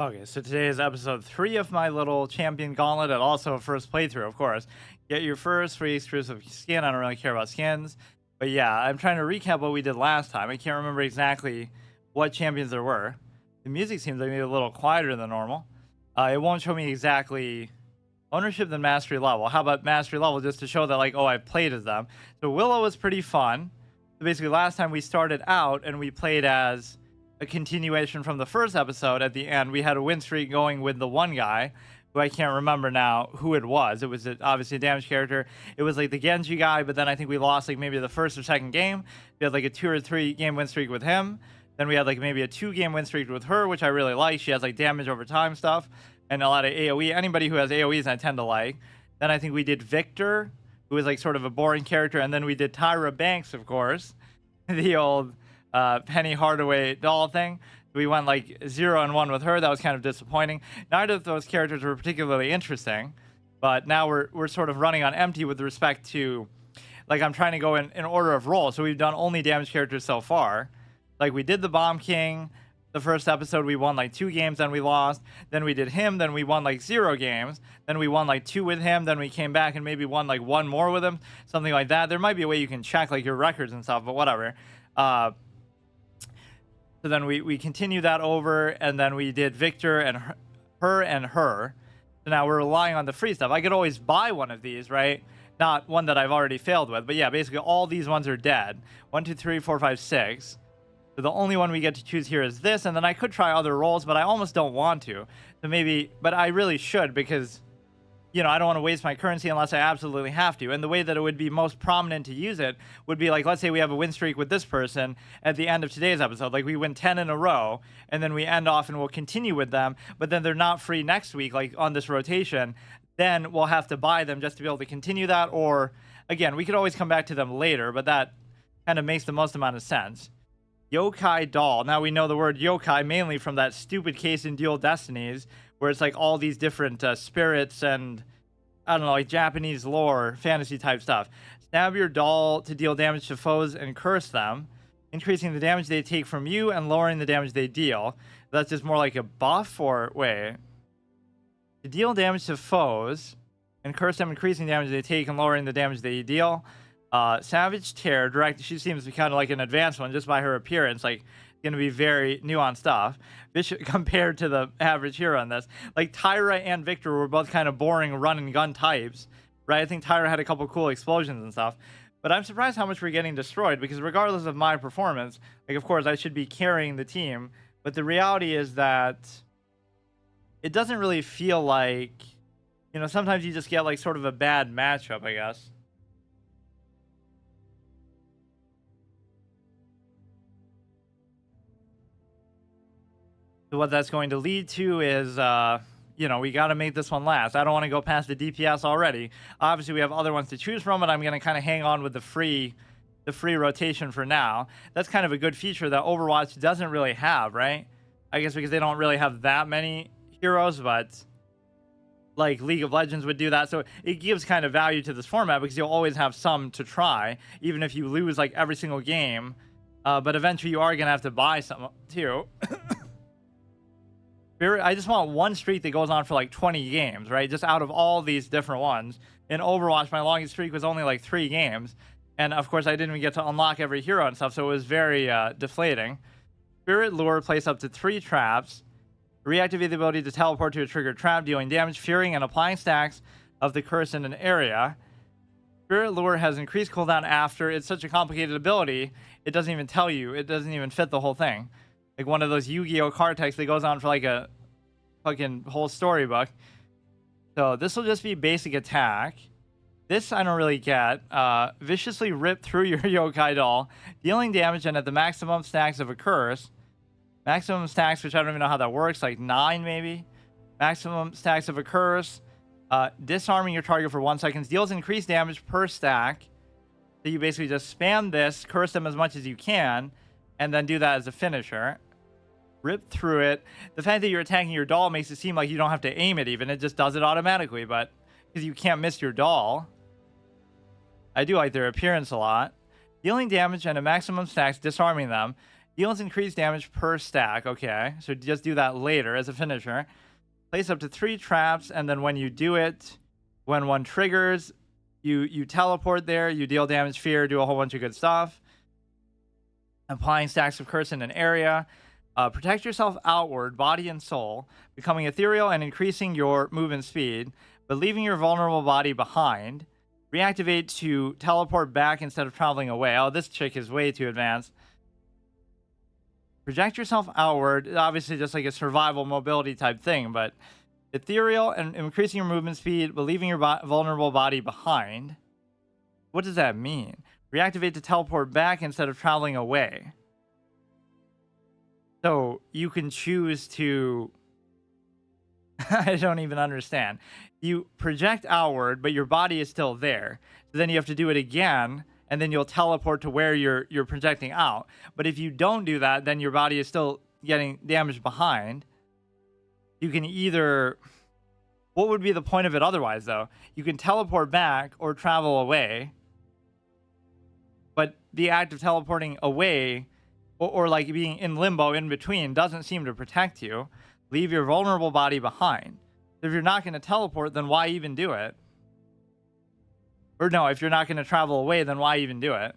Okay, so today is episode 3 of my little champion gauntlet, and also a first playthrough, of course. Get your first free exclusive skin. I don't really care about skins. But yeah, I'm trying to recap what we did last time. I can't remember exactly what champions there were. The music seems like maybe a little quieter than normal. It won't show me exactly ownership than mastery level. How about mastery level just to show that, like, oh, I've played as them. So Willow was pretty fun. So basically, last time we started out and we played as a continuation from the first episode. At the end, we had a win streak going with the one guy who I can't remember now who it was. It was obviously a damage character. It was like the Genji guy, but then I think we lost like maybe the first or second game. We had like a 2 or 3 game win streak with him. Then we had like maybe a 2 game win streak with her, which I really like. She has like damage over time stuff and a lot of AoE. Anybody who has AoEs I tend to like. Then I think we did Victor, who was like sort of a boring character, and then we did Tyra Banks, of course, the old Penny Hardaway doll thing. We went like 0-1 with her. That was kind of disappointing. Neither of those characters were particularly interesting, but now we're sort of running on empty with respect to, like, I'm trying to go in order of role. So we've done only damage characters so far. Like, we did the Bomb King. The first episode we won like 2 games, then we lost. Then we did him, then we won like 0 games. Then we won like 2 with him, then we came back and maybe won like 1 more with him, something like that. There might be a way you can check like your records and stuff, but whatever. So then we continue that over, and then we did Victor and her. So now we're relying on the free stuff. I could always buy one of these, right? Not one that I've already failed with, but yeah, basically all these ones are dead. 1, 2, 3, 4, 5, 6. So the only one we get to choose here is this, and then I could try other roles, but I almost don't want to. So maybe, but I really should, because, you know, I don't want to waste my currency unless I absolutely have to. And the way that it would be most prominent to use it would be like, let's say we have a win streak with this person at the end of today's episode. Like, we win 10 in a row, and then we end off and we'll continue with them, but then they're not free next week, like on this rotation. Then we'll have to buy them just to be able to continue that. Or, again, we could always come back to them later, but that kind of makes the most amount of sense. Yokai doll. Now we know the word yokai mainly from that stupid case in Dual Destinies, where it's like all these different spirits and, I don't know, like Japanese lore, fantasy type stuff. Stab your doll to deal damage to foes and curse them, increasing the damage they take from you and lowering the damage they deal. That's just more like a buff, or wait. To deal damage to foes and curse them, increasing damage they take and lowering the damage they deal. Savage Tear, direct. She seems to be kind of like an advanced one just by her appearance. Like, going to be very nuanced stuff. Compared to the average hero on this. Like, Tyra and Victor were both kind of boring run and gun types, right? I think Tyra had a couple cool explosions and stuff. But I'm surprised how much we're getting destroyed, because regardless of my performance, like, of course, I should be carrying the team. But the reality is that it doesn't really feel like, you know, sometimes you just get, like, sort of a bad matchup, I guess. So what that's going to lead to is, you know, we got to make this one last. I don't want to go past the DPS already. Obviously, we have other ones to choose from, and I'm going to kind of hang on with the free rotation for now. That's kind of a good feature that Overwatch doesn't really have, right? I guess because they don't really have that many heroes, but like League of Legends would do that. So it gives kind of value to this format, because you'll always have some to try, even if you lose like every single game. But eventually you are going to have to buy some too. I just want one streak that goes on for like 20 games, right? Just out of all these different ones. In Overwatch, my longest streak was only like 3 games. And of course, I didn't even get to unlock every hero and stuff, so it was very deflating. Spirit Lure, place up to 3 traps. Reactivate the ability to teleport to a triggered trap, dealing damage, fearing, and applying stacks of the curse in an area. Spirit Lure has increased cooldown after. It's such a complicated ability, it doesn't even tell you. It doesn't even fit the whole thing. Like one of those Yu-Gi-Oh card texts that goes on for like a fucking whole storybook. So this will just be basic attack. This I don't really get. Viciously rip through your yokai doll, dealing damage and at the maximum stacks of a curse. Maximum stacks, which I don't even know how that works, like 9 maybe. Maximum stacks of a curse. Disarming your target for 1 second. Deals increased damage per stack. So you basically just spam this, curse them as much as you can, and then do that as a finisher. Rip through it. The fact that you're attacking your doll makes it seem like you don't have to aim it even. It just does it automatically, but because you can't miss your doll. I do like their appearance a lot. Dealing damage and a maximum stacks, disarming them. Deals increased damage per stack. Okay, so just do that later as a finisher. Place up to 3 traps, and then when you do it, when one triggers, you teleport there, you deal damage, fear, do a whole bunch of good stuff. Applying stacks of curse in an area. Protect yourself outward, body and soul, becoming ethereal and increasing your movement speed, but leaving your vulnerable body behind. Reactivate to teleport back instead of traveling away. Oh, this chick is way too advanced. Project yourself outward, obviously just like a survival mobility type thing, but ethereal and increasing your movement speed, but leaving your vulnerable body behind. What does that mean? Reactivate to teleport back instead of traveling away. So you can choose to... I don't even understand. You project outward, but your body is still there. So then you have to do it again, and then you'll teleport to where you're projecting out. But if you don't do that, then your body is still getting damaged behind. You can either... What would be the point of it otherwise, though? You can teleport back or travel away. But the act of teleporting away, or like being in limbo in between, doesn't seem to protect you. Leave your vulnerable body behind. If you're not going to teleport, then why even do it? Or no, if you're not going to travel away, then why even do it?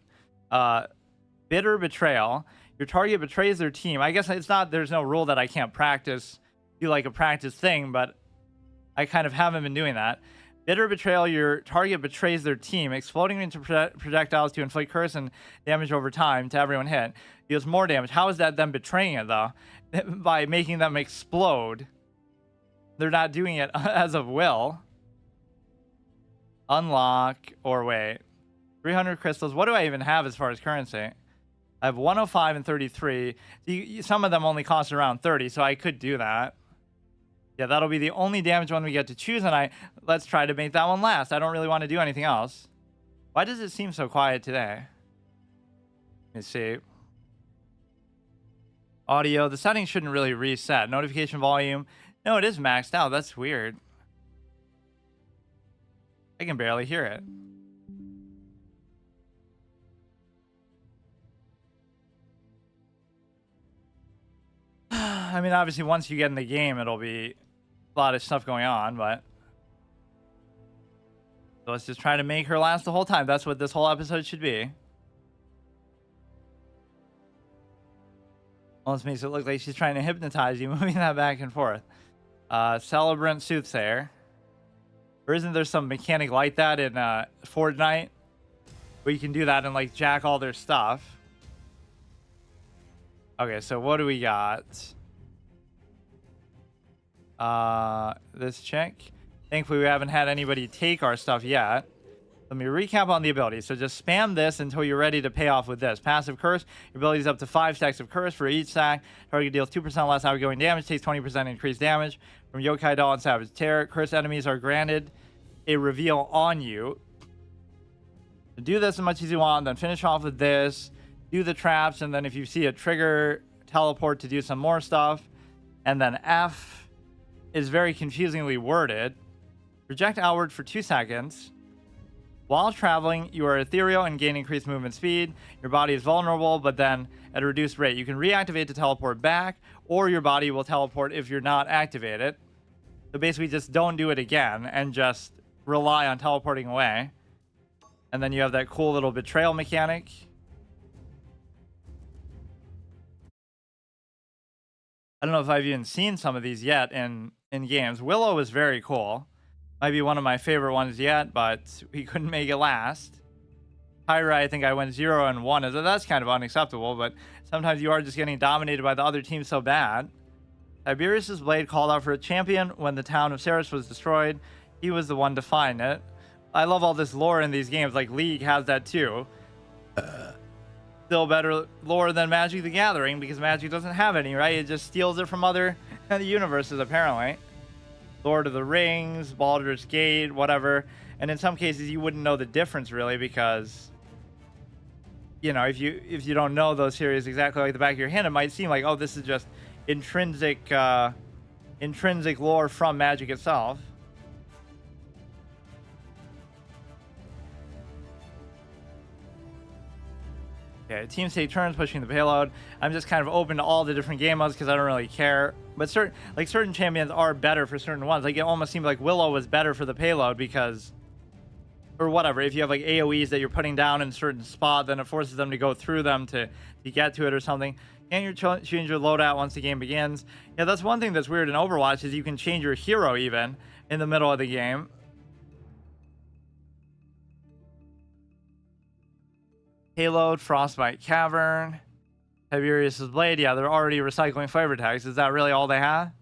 Bitter betrayal. Your target betrays their team. I guess it's not, there's no rule that I can't practice, do like a practice thing, but I kind of haven't been doing that. Bitter betrayal. Your target betrays their team, exploding into projectiles to inflict curse and damage over time to everyone hit. Deals more damage. How is that them betraying it, though? By making them explode. They're not doing it as of will. Unlock, or wait. 300 crystals. What do I even have as far as currency? I have 105 and 33. Some of them only cost around 30, so I could do that. Yeah, that'll be the only damage one we get to choose, and let's try to make that one last. I don't really want to do anything else. Why does it seem so quiet today? Let me see. Audio. The settings shouldn't really reset. Notification volume. No, it is maxed out. That's weird. I can barely hear it. I mean, obviously, once you get in the game, it'll be a lot of stuff going on, but... So let's just try to make her last the whole time. That's what this whole episode should be. Almost makes it look like she's trying to hypnotize you, moving that back and forth. Celebrant Soothsayer. Or isn't there some mechanic like that in Fortnite? Where you can do that and like jack all their stuff. Okay, so what do we got? This chick. Thankfully, we haven't had anybody take our stuff yet. Let me recap on the abilities. So just spam this until you're ready to pay off with this. Passive curse. Your ability is up to 5 stacks of curse for each stack. Target deals 2% less outgoing damage. Takes 20% increased damage from Yokai Doll and Savage Terror. Curse enemies are granted a reveal on you. So do this as much as you want. Then finish off with this. Do the traps. And then if you see a trigger, teleport to do some more stuff. And then F is very confusingly worded. Project outward for 2 seconds. While traveling, you are ethereal and gain increased movement speed. Your body is vulnerable, but then at a reduced rate. You can reactivate to teleport back, or your body will teleport if you're not activated. So basically just don't do it again and just rely on teleporting away. And then you have that cool little betrayal mechanic. I don't know if I've even seen some of these yet in games. Willow is very cool. Might be one of my favorite ones yet, but we couldn't make it last. Tyra, I think I went 0 and 1. That's kind of unacceptable, but sometimes you are just getting dominated by the other team so bad. Tiberius's blade called out for a champion when the town of Ceres was destroyed. He was the one to find it. I love all this lore in these games. Like League has that too. Still better lore than Magic the Gathering, because Magic doesn't have any, right? It just steals it from other universes, apparently. Lord of the Rings, Baldur's Gate, whatever. And in some cases, you wouldn't know the difference, really, because, you know, if you don't know those series exactly like the back of your hand, it might seem like, oh, this is just intrinsic lore from Magic itself. Okay, teams take turns pushing the payload. I'm just kind of open to all the different game modes because I don't really care. But certain champions are better for certain ones. Like it almost seemed like Willow was better for the payload because, or whatever. If you have like AOE's that you're putting down in a certain spot, then it forces them to go through them to get to it or something. And you change your loadout once the game begins. Yeah, that's one thing that's weird in Overwatch is you can change your hero even in the middle of the game. Payload, Frostbite Cavern, Tiberius's Blade. Yeah, they're already recycling flavor tags. Is that really all they have? At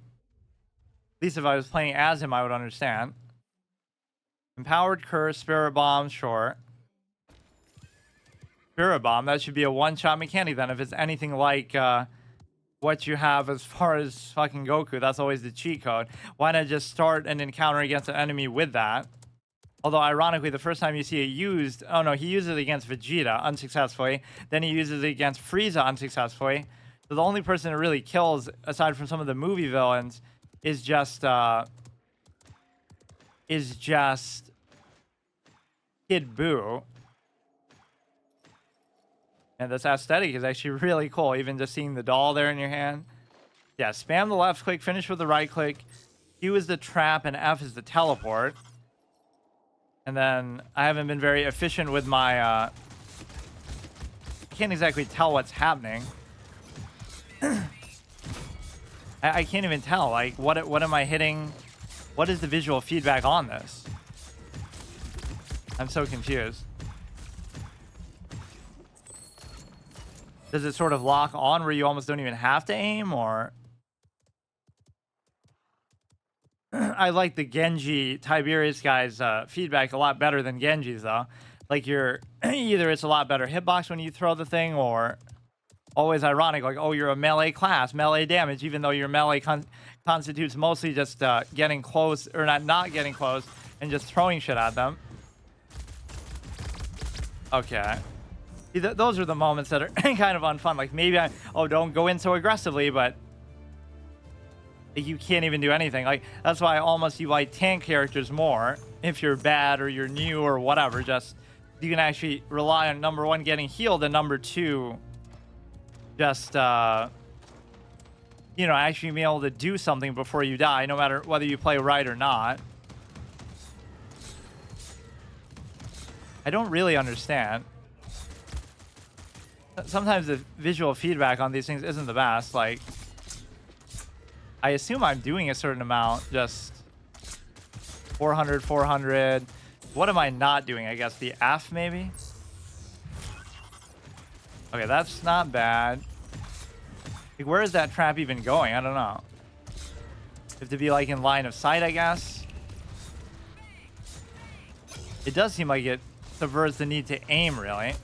least if I was playing as him, I would understand. Empowered Curse, Spirit Bomb, sure. Spirit Bomb, that should be a one-shot mechanic then. If it's anything like what you have as far as fucking Goku, that's always the cheat code. Why not just start an encounter against an enemy with that? Although, ironically, the first time you see it used... Oh, no, he uses it against Vegeta unsuccessfully. Then he uses it against Frieza unsuccessfully. So the only person it really kills, aside from some of the movie villains, is just Kid Buu. And this aesthetic is actually really cool, even just seeing the doll there in your hand. Yeah, spam the left click, finish with the right click. Q is the trap, and F is the teleport. And then I haven't been very efficient with my... I can't exactly tell what's happening. I can't even tell. Like, what am I hitting? What is the visual feedback on this? I'm so confused. Does it sort of lock on where you almost don't even have to aim, or... I like the Genji Tiberius guy's feedback a lot better than Genji's, though. Like, you're... either it's a lot better hitbox when you throw the thing, or... always ironic, like, oh, you're a melee class, melee damage, even though your melee constitutes mostly just getting close, or not getting close, and just throwing shit at them. Okay. See, those are the moments that are kind of unfun. Like, maybe don't go in so aggressively, but you can't even do anything. Like, that's why you like tank characters more if you're bad or you're new or whatever. Just, you can actually rely on, number one, getting healed, and number two, just, you know, actually being able to do something before you die, no matter whether you play right or not. I don't really understand. Sometimes the visual feedback on these things isn't the best. Like, I assume I'm doing a certain amount, just 400, 400. What am I not doing? I guess the F, maybe? Okay, that's not bad. Like, where is that trap even going? I don't know. You have to be, like, in line of sight, I guess. It does seem like it subverts the need to aim, really.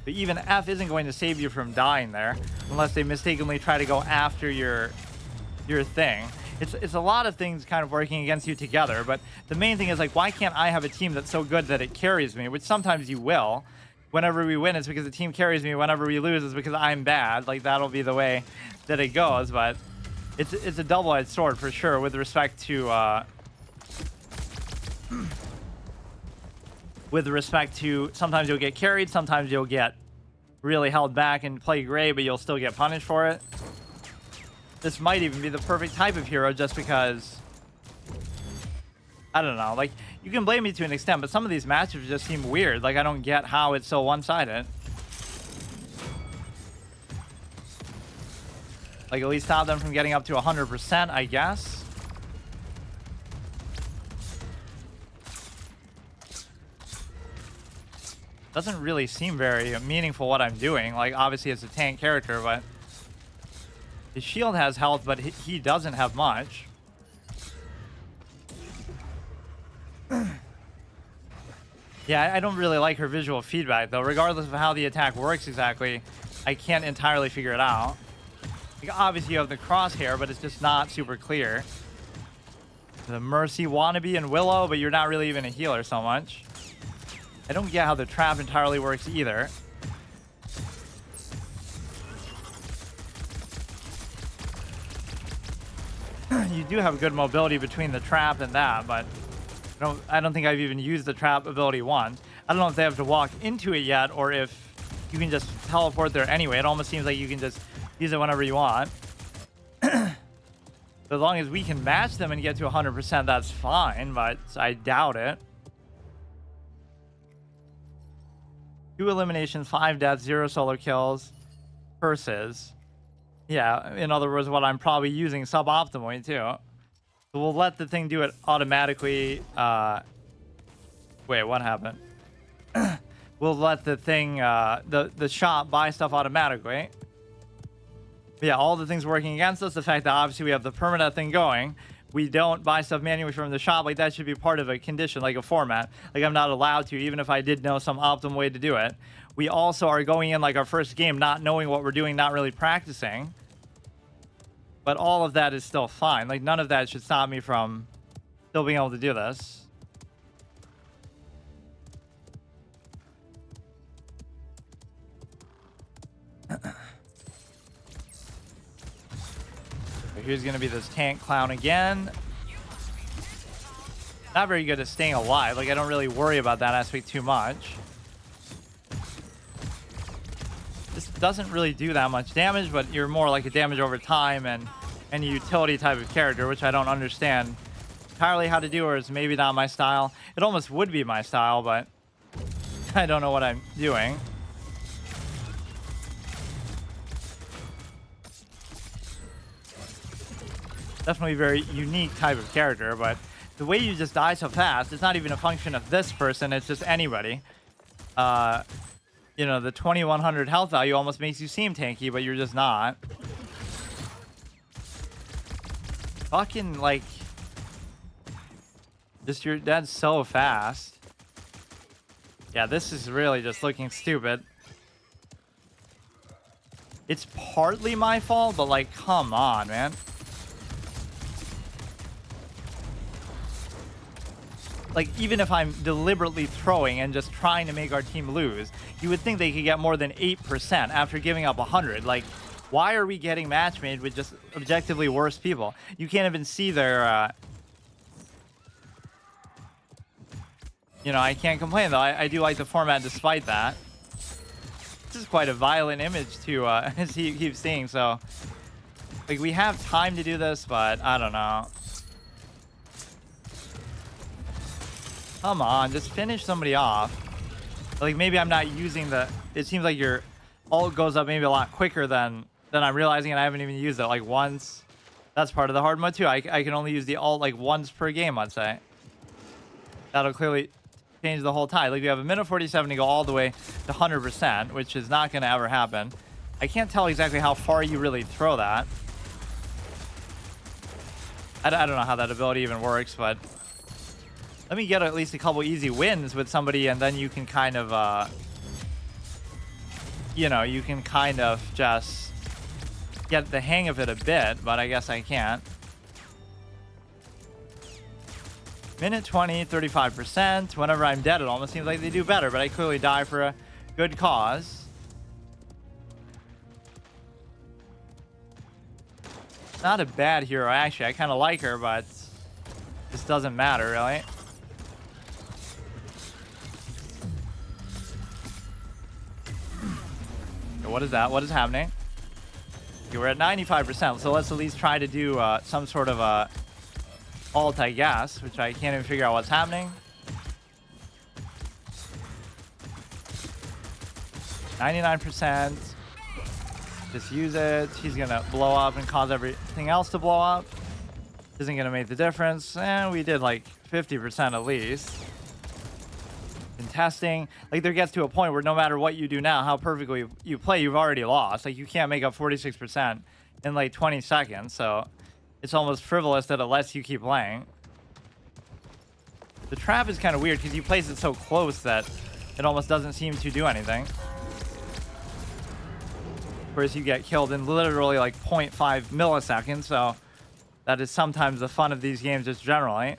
But even F isn't going to save you from dying there, unless they mistakenly try to go after your thing. It's a lot of things kind of working against you together, but the main thing is, like, why can't I have a team that's so good that it carries me? Which sometimes you will. Whenever we win, it's because the team carries me. Whenever we lose, it's because I'm bad. Like, that'll be the way that it goes, but it's a double-edged sword for sure with respect to sometimes you'll get carried, sometimes you'll get really held back and play great, but you'll still get punished for it. This might even be the perfect type of hero just because, I don't know, like, you can blame me to an extent, but some of these matchups just seem weird. Like, I don't get how it's so one-sided. Like, at least stop them from getting up to 100%, I guess. Doesn't really seem very meaningful what I'm doing. Like, obviously it's a tank character, but his shield has health, but he doesn't have much. Yeah, I don't really like her visual feedback, though. Regardless of how the attack works exactly, I can't entirely figure it out. Like, obviously you have the crosshair, but it's just not super clear. The Mercy wannabe and Willow, but you're not really even a healer so much. I don't get how the trap entirely works either. You do have good mobility between the trap and that, but I don't think I've even used the trap ability once. I don't know if they have to walk into it yet or if you can just teleport there anyway. It almost seems like you can just use it whenever you want. As long as we can match them and get to 100%, that's fine, but I doubt it. 2 eliminations, 5 deaths, 0 solo kills. Versus. Yeah, in other words, what I'm probably using suboptimally, too. So we'll let the thing do it automatically. Wait, what happened? We'll let the thing, the shop buy stuff automatically. But yeah, all the things working against us, the fact that obviously we have the permadeath thing going, we don't buy stuff manually from the shop, like that should be part of a condition, like a format. Like I'm not allowed to, even if I did know some optimal way to do it. We also are going in like our first game, not knowing what we're doing, not really practicing. But all of that is still fine. Like none of that should stop me from still being able to do this. Here's going to be this tank clown again. Not very good at staying alive. Like, I don't really worry about that aspect too much. This doesn't really do that much damage, but you're more like a damage over time and a utility type of character, which I don't understand entirely how to do, or is maybe not my style. It almost would be my style, but I don't know what I'm doing. Definitely a very unique type of character, but the way you just die so fast, it's not even a function of this person, it's just anybody. You know, the 2100 health value almost makes you seem tanky, but you're just not. Fucking, like... Just, you're dead so fast. Yeah, this is really just looking stupid. It's partly my fault, but, like, come on, man. Like, even if I'm deliberately throwing and just trying to make our team lose, you would think they could get more than 8% after giving up 100. Like, why are we getting match made with just objectively worse people? You can't even see their, You know, I can't complain, though. I do like the format despite that. This is quite a violent image, too, as he keeps seeing, so... Like, we have time to do this, but I don't know. Come on, just finish somebody off. Like, maybe I'm not using the... It seems like your ult goes up maybe a lot quicker than I'm realizing, and I haven't even used it, like, once. That's part of the hard mode, too. I can only use the ult, like, once per game, I'd say. That'll clearly change the whole tide. Like, we have a minute 47 to go all the way to 100%, which is not going to ever happen. I can't tell exactly how far you really throw that. I don't know how that ability even works, but... Let me get at least a couple easy wins with somebody, and then you can kind of, you know, you can kind of just get the hang of it a bit, but I guess I can't. Minute 20, 35%. Whenever I'm dead, it almost seems like they do better, but I clearly die for a good cause. Not a bad hero, actually. I kind of like her, but this doesn't matter, really. What is that? What is happening? Okay, we're at 95%, so let's at least try to do some sort of ult, I guess, which I can't even figure out what's happening. 99%. Just use it. He's gonna blow up and cause everything else to blow up. Isn't gonna make the difference. And we did like 50% at least. In testing, like there gets to a point where no matter what you do now, how perfectly you play, you've already lost. Like you can't make up 46% in like 20 seconds. So it's almost frivolous that it lets you keep playing. The trap is kind of weird because you place it so close that it almost doesn't seem to do anything. Whereas you get killed in literally like 0.5 milliseconds. So that is sometimes the fun of these games just generally.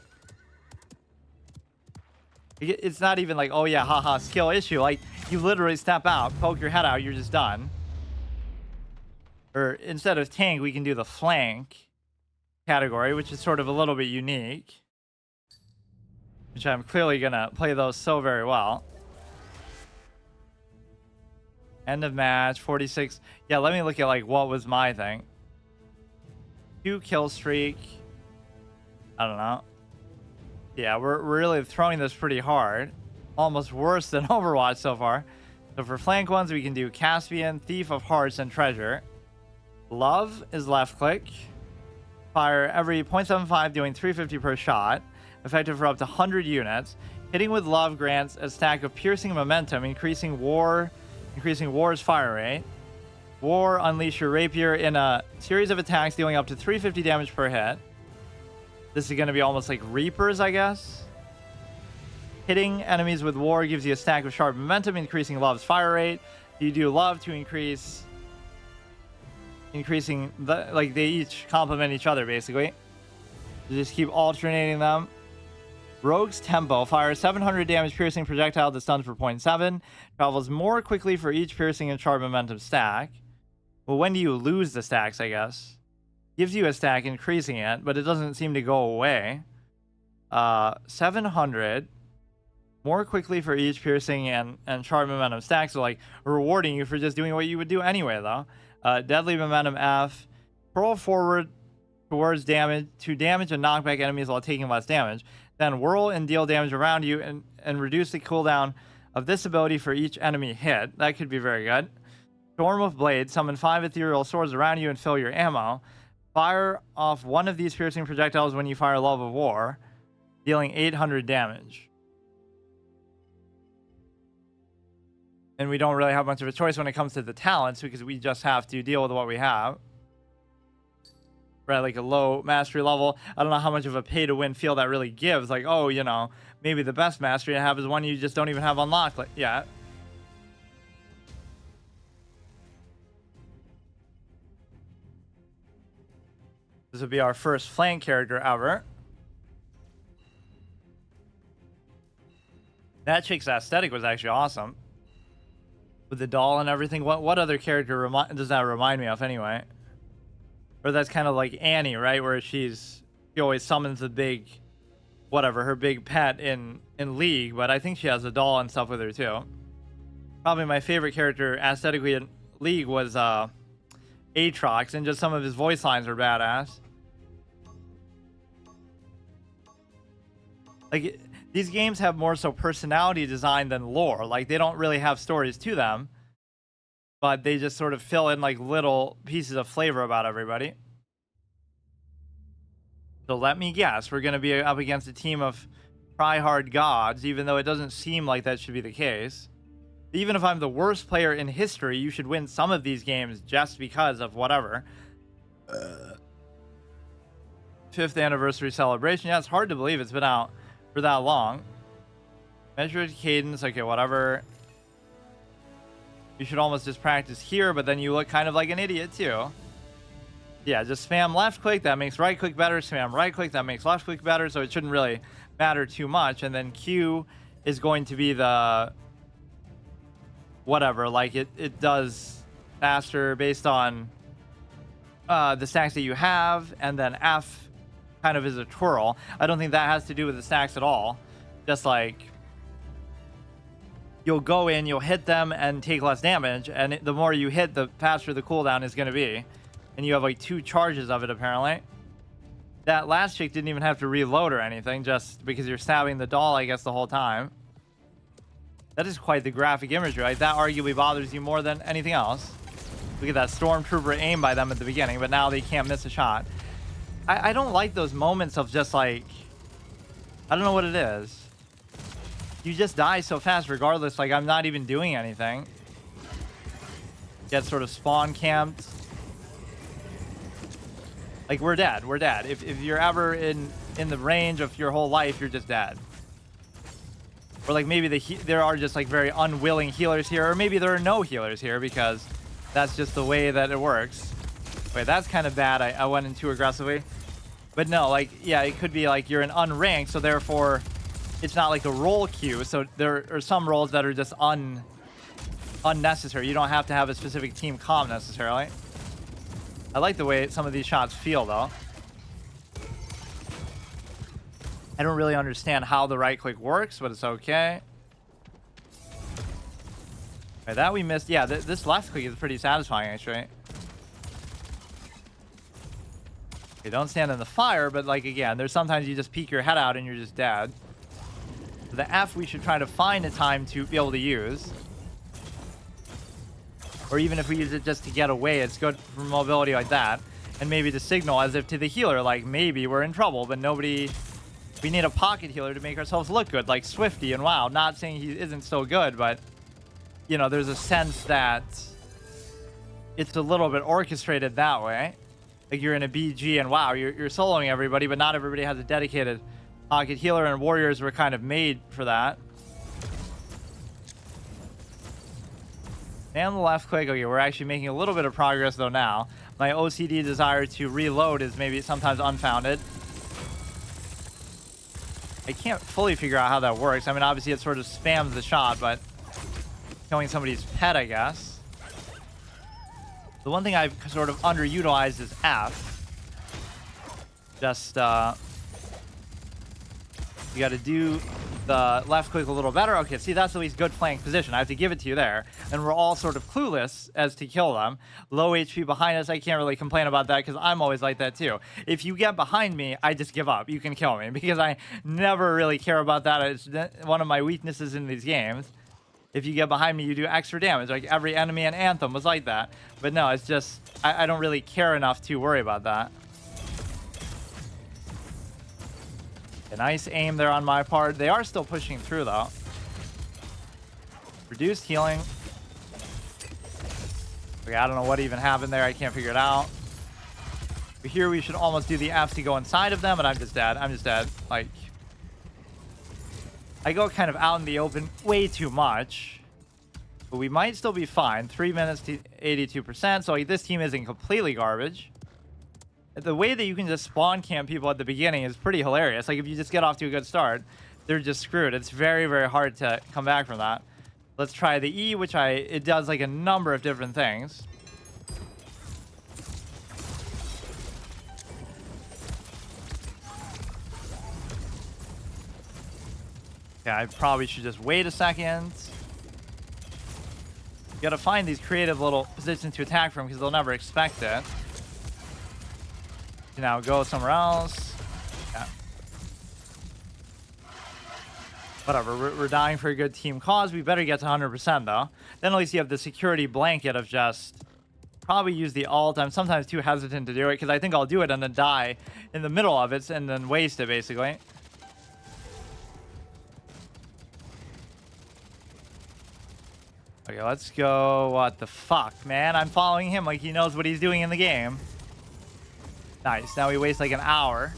It's not even like, oh yeah, haha, skill issue. Like, you literally step out, poke your head out, you're just done. Or instead of tank, we can do the flank category, which is sort of a little bit unique. Which I'm clearly going to play those so very well. End of match, 46. Yeah, let me look at like what was my thing. 2 kill streak. I don't know. Yeah, we're really throwing this pretty hard. Almost worse than Overwatch so far. So for flank ones, we can do Caspian, Thief of Hearts, and Treasure. Love is left click. Fire every 0.75, doing 350 per shot. Effective for up to 100 units. Hitting with Love grants a stack of piercing momentum, increasing War's fire rate. War, unleash your rapier in a series of attacks, dealing up to 350 damage per hit. This is going to be almost like Reapers, I guess. Hitting enemies with War gives you a stack of sharp momentum, increasing Love's fire rate. You do Love to increasing the, like, they each complement each other basically. You just keep alternating them. Rogue's Tempo fires 700 damage piercing projectile that stuns for 0.7. Travels more quickly for each piercing and sharp momentum stack. Well, when do you lose the stacks, I guess? Gives you a stack, increasing it, but it doesn't seem to go away. 700 more quickly for each piercing and sharp momentum stack. So like rewarding you for just doing what you would do anyway, though. Deadly momentum F. Curl forward towards damage to damage and knock back enemies while taking less damage. Then whirl and deal damage around you and reduce the cooldown of this ability for each enemy hit. That could be very good. Storm of Blade. Summon 5 ethereal swords around you and fill your ammo. Fire off one of these piercing projectiles when you fire Love of War, dealing 800 damage. And we don't really have much of a choice when it comes to the talents because we just have to deal with what we have. Right, like a low mastery level. I don't know how much of a pay-to-win feel that really gives. Like, oh, you know, maybe the best mastery I have is one you just don't even have unlocked yet. This would be our first flank character ever. That chick's aesthetic was actually awesome. With the doll and everything. What other character does that remind me of anyway? Or that's kind of like Annie, right? Where she always summons the big, whatever, her big pet in League. But I think she has a doll and stuff with her too. Probably my favorite character aesthetically in League was Aatrox, and just some of his voice lines are badass. Like, these games have more so personality design than lore. Like, they don't really have stories to them, but they just sort of fill in like little pieces of flavor about everybody. So let me guess, we're going to be up against a team of try-hard gods, even though it doesn't seem like that should be the case. Even if I'm the worst player in history, you should win some of these games just because of whatever. 5th anniversary celebration. Yeah, it's hard to believe it's been out for that long. Measured cadence. Okay, whatever. You should almost just practice here, but then you look kind of like an idiot too. Yeah, just spam left click. That makes right click better. Spam right click. That makes left click better. So it shouldn't really matter too much. And then Q is going to be the whatever. Like it does faster based on the stacks that you have. And then F kind of is a twirl. I don't think that has to do with the stacks at all. Just like you'll go in, you'll hit them and take less damage, and the more you hit, the faster the cooldown is going to be. And you have like 2 charges of it apparently. That last chick didn't even have to reload or anything, just because you're stabbing the doll, I guess, the whole time. That is quite the graphic imagery. Like, that arguably bothers you more than anything else. Look at that stormtrooper aim by them at the beginning, but now they can't miss a shot. I don't like those moments of just like, I don't know what it is. You just die so fast regardless. Like, I'm not even doing anything. Get sort of spawn camped. Like, we're dead. We're dead. If you're ever in the range of your whole life, you're just dead. Or like maybe there are just like very unwilling healers here, or maybe there are no healers here because that's just the way that it works. Wait, that's kind of bad. I went in too aggressively. But no, like, yeah, it could be like you're an unranked, so therefore it's not like a role queue. So there are some roles that are just unnecessary. You don't have to have a specific team comp necessarily. I like the way some of these shots feel, though. I don't really understand how the right click works, but it's okay. Okay, that we missed. Yeah, this left click is pretty satisfying, actually. Okay, don't stand in the fire, but like, again, there's sometimes you just peek your head out and you're just dead. The F we should try to find a time to be able to use. Or even if we use it just to get away, it's good for mobility like that. And maybe to signal as if to the healer, like maybe we're in trouble, but nobody... We need a pocket healer to make ourselves look good, like Swifty and WoW. Not saying he isn't still good, but, you know, there's a sense that it's a little bit orchestrated that way. Like you're in a BG and WoW, you're soloing everybody, but not everybody has a dedicated pocket healer, and warriors were kind of made for that. And the left click. Okay, we're actually making a little bit of progress though now. My OCD desire to reload is maybe sometimes unfounded. I can't fully figure out how that works. I mean, obviously it sort of spams the shot, but killing somebody's pet, I guess. The one thing I've sort of underutilized is F. Just, you got to do the left click a little better. Okay, see, that's at least good flank position. I have to give it to you there. And we're all sort of clueless as to kill them. Low HP behind us, I can't really complain about that because I'm always like that too. If you get behind me, I just give up. You can kill me because I never really care about that. It's one of my weaknesses in these games. If you get behind me, you do extra damage. Like every enemy in Anthem was like that. But no, it's just, I don't really care enough to worry about that. A nice aim there on my part. They are still pushing through, though. Reduced healing. Okay, I don't know what even happened there. I can't figure it out. But here we should almost do the F to go inside of them, but I'm just dead. I'm just dead. Like, I go kind of out in the open way too much. But we might still be fine. 3 minutes to 82%. So like, this team isn't completely garbage. The way that you can just spawn camp people at the beginning is pretty hilarious. Like, if you just get off to a good start, they're just screwed. It's very, very hard to come back from that. Let's try the E, which it does like a number of different things. Okay, I probably should just wait a second. You gotta find these creative little positions to attack from because they'll never expect it. Now go somewhere else. Yeah. Whatever, we're dying for a good team cause. We better get to 100% though. Then at least you have the security blanket of just probably use the alt. I'm sometimes too hesitant to do it because I think I'll do it and then die in the middle of it and then waste it basically. Okay, let's go. What the fuck, man? I'm following him like he knows what he's doing in the game. Nice. Now we waste like an hour.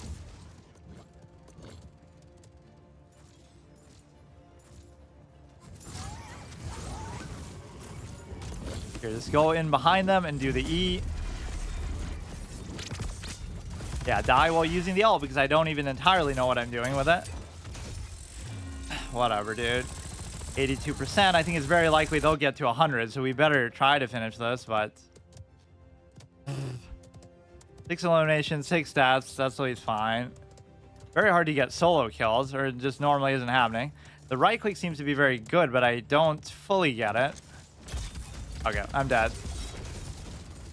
Here, just go in behind them and do the E. Yeah, die while using the ult because I don't even entirely know what I'm doing with it. Whatever, dude. 82%. I think it's very likely they'll get to 100, so we better try to finish this, but... 6 eliminations, 6 stats, that's always fine. Very hard to get solo kills, or it just normally isn't happening. The right click seems to be very good, but I don't fully get it. Okay, I'm dead.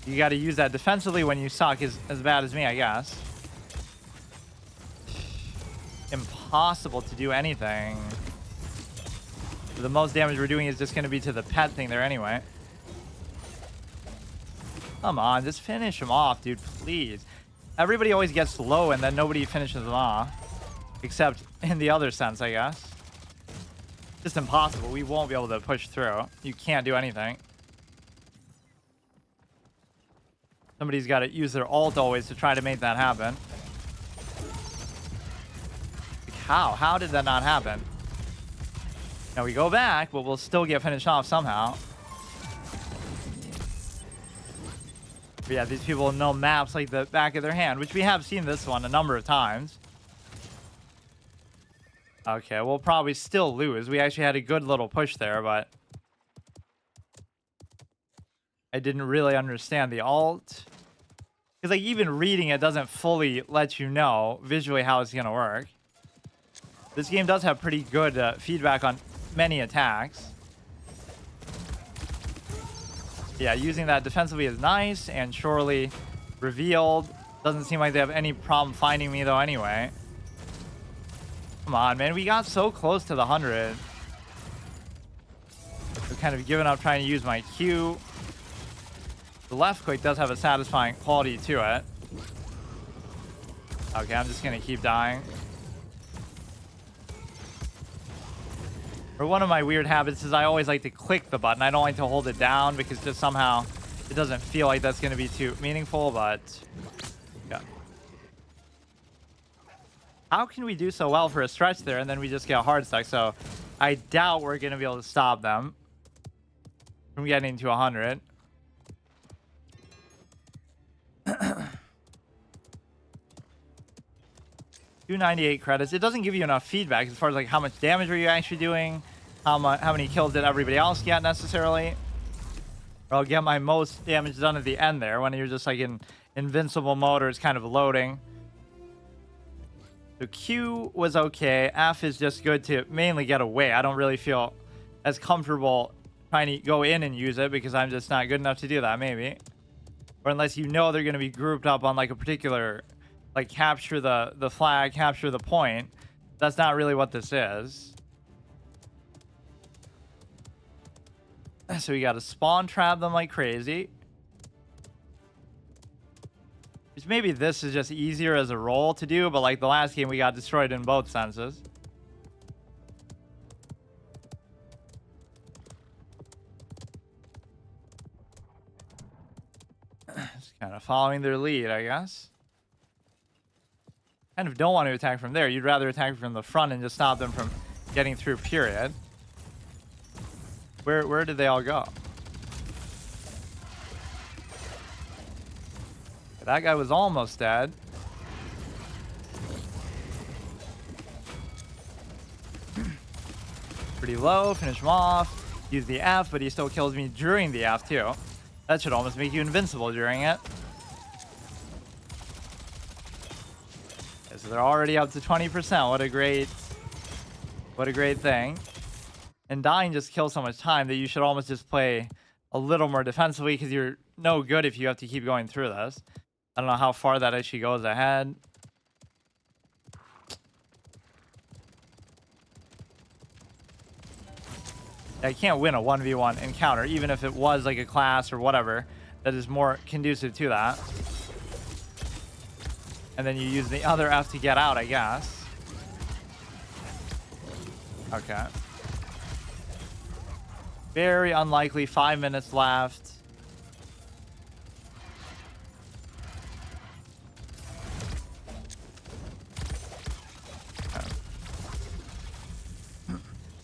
You got to use that defensively when you suck as bad as me, I guess. Impossible to do anything. The most damage we're doing is just going to be to the pet thing there anyway. Come on, just finish him off, dude, please. Everybody always gets low and then nobody finishes them off. Except in the other sense, I guess. Just impossible. We won't be able to push through. You can't do anything. Somebody's got to use their ult always to try to make that happen. Like how? How did that not happen? Now we go back, but we'll still get finished off somehow. But yeah, these people know maps like the back of their hand, which we have seen this one a number of times. Okay, we'll probably still lose. We actually had a good little push there, but I didn't really understand the ult. Because like even reading it doesn't fully let you know visually how it's going to work. This game does have pretty good feedback on many attacks. Yeah, using that defensively is nice, and surely revealed. Doesn't seem like they have any problem finding me though anyway. Come on, man. We got so close to the 100. I've kind of given up trying to use my Q. The left click does have a satisfying quality to it. Okay, I'm just going to keep dying. Or one of my weird habits is I always like to click the button. I don't like to hold it down because just somehow it doesn't feel like that's going to be too meaningful, but yeah. How can we do so well for a stretch there and then we just get hard stuck? So I doubt we're going to be able to stop them from getting to 100. 298 credits. It doesn't give you enough feedback as far as like how much damage are you actually doing, how many kills did everybody else get necessarily. Or I'll get my most damage done at the end there when you're just like in invincible mode or it's kind of loading. So Q was okay. F is just good to mainly get away. I don't really feel as comfortable trying to go in and use it because I'm just not good enough to do that, maybe. Or unless you know they're going to be grouped up on like a particular, like capture the flag, capture the point. That's not really what this is. So we got to spawn trap them like crazy. Which maybe this is just easier as a role to do, but like the last game we got destroyed in both senses. Just kind of following their lead, I guess. Kind of don't want to attack from there. You'd rather attack from the front and just stop them from getting through, period. Where did they all go? That guy was almost dead. Pretty low. Finish him off. Use the F, but he still kills me during the F too. That should almost make you invincible during it. So they're already up to 20%. What a great thing. And dying just kills so much time that you should almost just play a little more defensively because you're no good if you have to keep going through this. I don't know how far that actually goes ahead. I can't win a 1v1 encounter, even if it was like a class or whatever that is more conducive to that. And then you use the other F to get out, I guess. Okay. Very unlikely. 5 minutes left.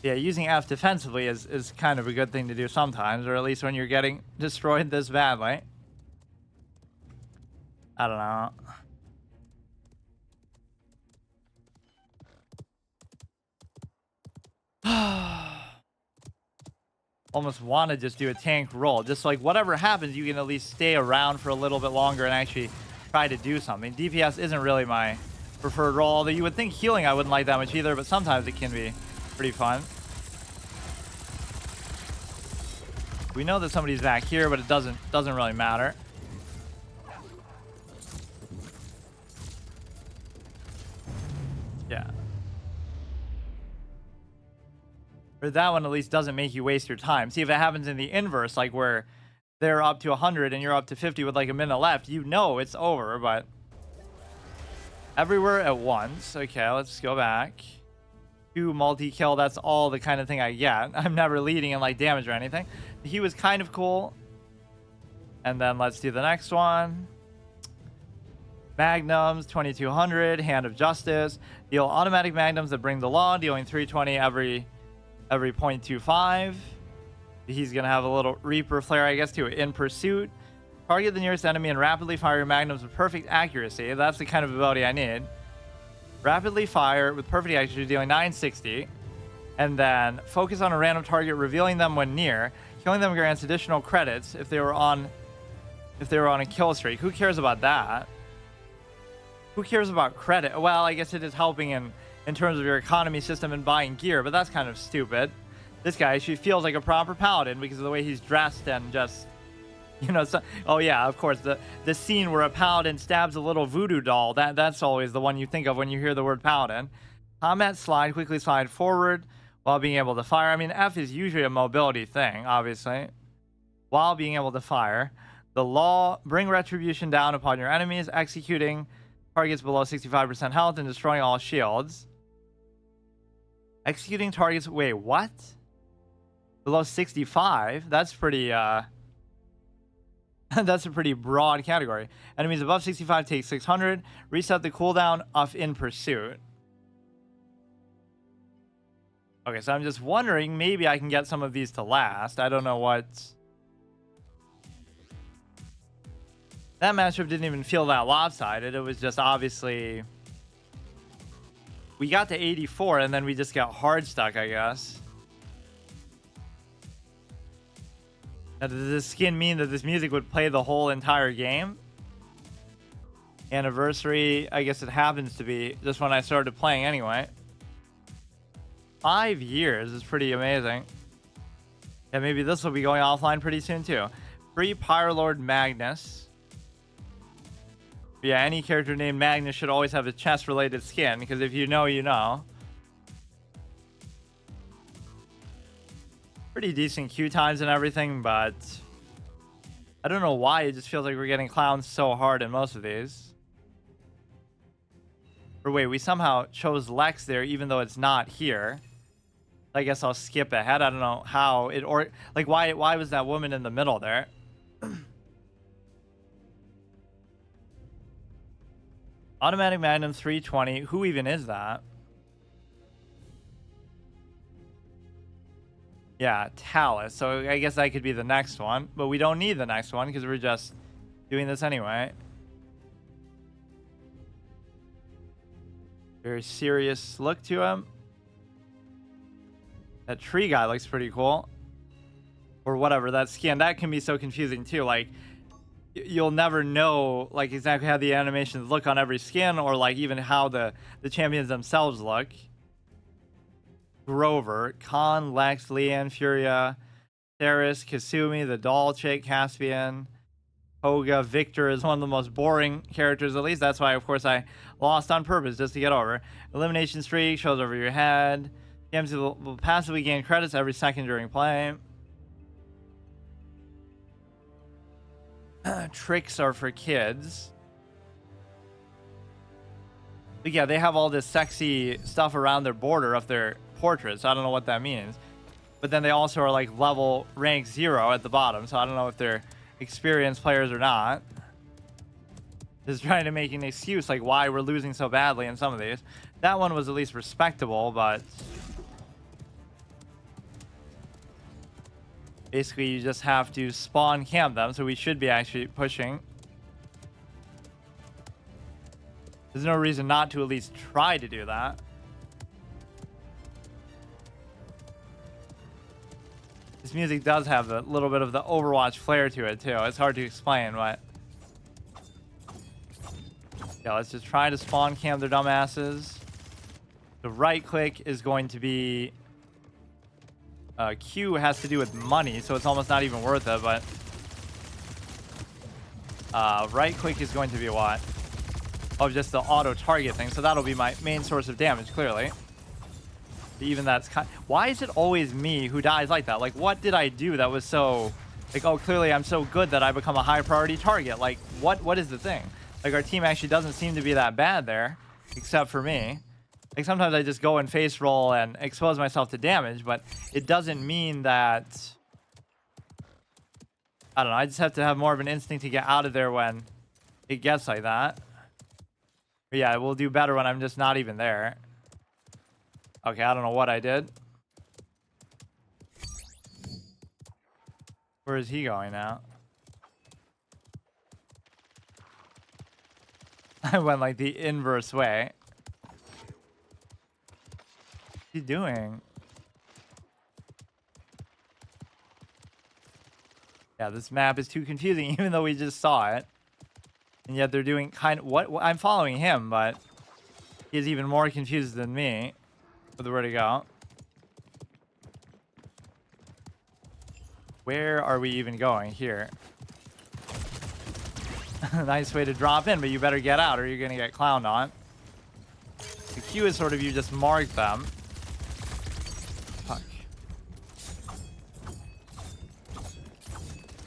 Yeah, using F defensively is kind of a good thing to do sometimes, or at least when you're getting destroyed this badly. I don't know. Almost want to just do a tank roll. Just like whatever happens, you can at least stay around for a little bit longer and actually try to do something. DPS isn't really my preferred role, although you would think healing I wouldn't like that much either, but sometimes it can be pretty fun. We know that somebody's back here, but it doesn't really matter. Yeah. Or that one at least doesn't make you waste your time. See, if it happens in the inverse, like where they're up to 100 and you're up to 50 with like a minute left, you know it's over, but everywhere at once. Okay, let's go back. 2 multi-kill, that's all the kind of thing I get. I'm never leading in like damage or anything. He was kind of cool. And then let's do the next one. Magnums, 2200, Hand of Justice. Deal automatic magnums that bring the law, dealing 320 every 0.25. He's gonna have a little Reaper flare, I guess, too. In pursuit, target the nearest enemy and rapidly fire your magnums with perfect accuracy. That's the kind of ability I need. Rapidly fire with perfect accuracy, dealing 960. And then focus on a random target, revealing them when near. Killing them grants additional credits if they were on a kill streak. Who cares about that? Who cares about credit? Well, I guess it is helping in terms of your economy system and buying gear, but that's kind of stupid. This guy, she feels like a proper paladin because of the way he's dressed and just You know, so, oh yeah, of course, the scene where a paladin stabs a little voodoo doll, that's always the one you think of when you hear the word paladin. Combat slide, quickly slide forward while being able to fire. I mean, F is usually a mobility thing, obviously. While being able to fire. The law, bring retribution down upon your enemies, executing targets below 65% health and destroying all shields. Executing targets, wait, what? Below 65? That's pretty, that's a pretty broad category. Enemies above 65 take 600. Reset the cooldown off in pursuit. Okay, so I'm just wondering, maybe I can get some of these to last. I don't know what... That matchup didn't even feel that lopsided. It was just obviously... We got to 84, and then we just got hard stuck, I guess. Now, does this skin mean that this music would play the whole entire game? Anniversary, I guess it happens to be just when I started playing anyway. 5 years is pretty amazing. Yeah, maybe this will be going offline pretty soon too. Free Pyrolord Magnus. Yeah, any character named Magnus should always have a chest-related skin, because if you know, you know. Pretty decent queue times and everything, but I don't know why it just feels like we're getting clowned so hard in most of these. Or wait, we somehow chose Lex there even though it's not here. I guess I'll skip ahead. I don't know how it, or like why was that woman in the middle there? Automatic Magnum 320. Who even is that? Yeah, Talus. So I guess that could be the next one. But we don't need the next one because we're just doing this anyway. Very serious look to him. That tree guy looks pretty cool. Or whatever, that skin. That can be so confusing too. Like, you'll never know like exactly how the animations look on every skin, or like even how the champions themselves look. Grover, Khan, Lex, Leanne, Furia, Theris, Kasumi, the doll chick, Caspian, Hoga. Victor is one of the most boring characters, at least that's why of course I lost on purpose, just to get over. Elimination streak shows over your head. TMC will passively gain credits every second during play. Tricks are for kids. But yeah, they have all this sexy stuff around their border of their portraits. So I don't know what that means. But then they also are like level rank 0 at the bottom. So I don't know if they're experienced players or not. Just trying to make an excuse like why we're losing so badly in some of these. That one was at least respectable, but basically you just have to spawn camp them, so we should be actually pushing. There's no reason not to at least try to do that. This music does have a little bit of the Overwatch flair to it too. It's hard to explain, but yeah, let's just try to spawn camp their dumbasses. The right click is going to be Q has to do with money, so it's almost not even worth it, but right click is going to be what? Oh, just the auto target thing, so that'll be my main source of damage, clearly. Even that's kind, why is it always me who dies like that? Like, what did I do that was so like, oh, clearly I'm so good that I become a high priority target? Like, what is the thing? Like, our team actually doesn't seem to be that bad there, except for me. Like, sometimes I just go and face roll and expose myself to damage, but it doesn't mean that... I don't know, I just have to have more of an instinct to get out of there when it gets like that. But yeah, we'll do better when I'm just not even there. Okay, I don't know what I did. Where is he going now? I went like the inverse way. What's he doing? Yeah, this map is too confusing, even though we just saw it. And yet they're doing kind of what I'm following him, but he's even more confused than me with where to go. Where are we even going here? Nice way to drop in, but you better get out or you're gonna get clowned on. The Q is sort of you just mark them. Fuck.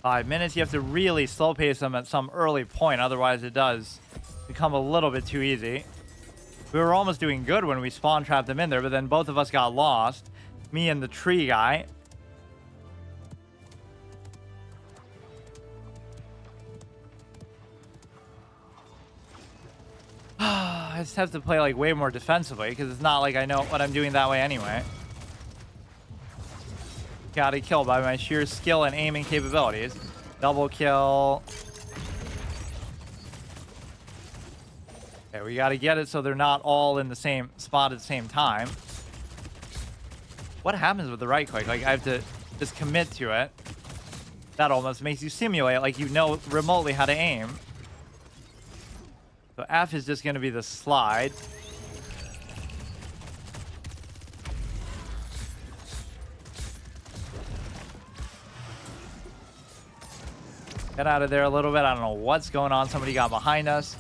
5 minutes. You have to really slow pace them at some early point, otherwise it does become a little bit too easy. We were almost doing good when we spawn trapped them in there, but then both of us got lost. Me and the tree guy. I just have to play like way more defensively because it's not like I know what I'm doing that way anyway. Got a kill by my sheer skill and aiming capabilities. Double kill. Okay, we got to get it so they're not all in the same spot at the same time. What happens with the right click? Like I have to just commit to it. That almost makes you simulate like you know remotely how to aim. So F is just going to be the slide. Get out of there a little bit. I don't know what's going on. Somebody got behind us.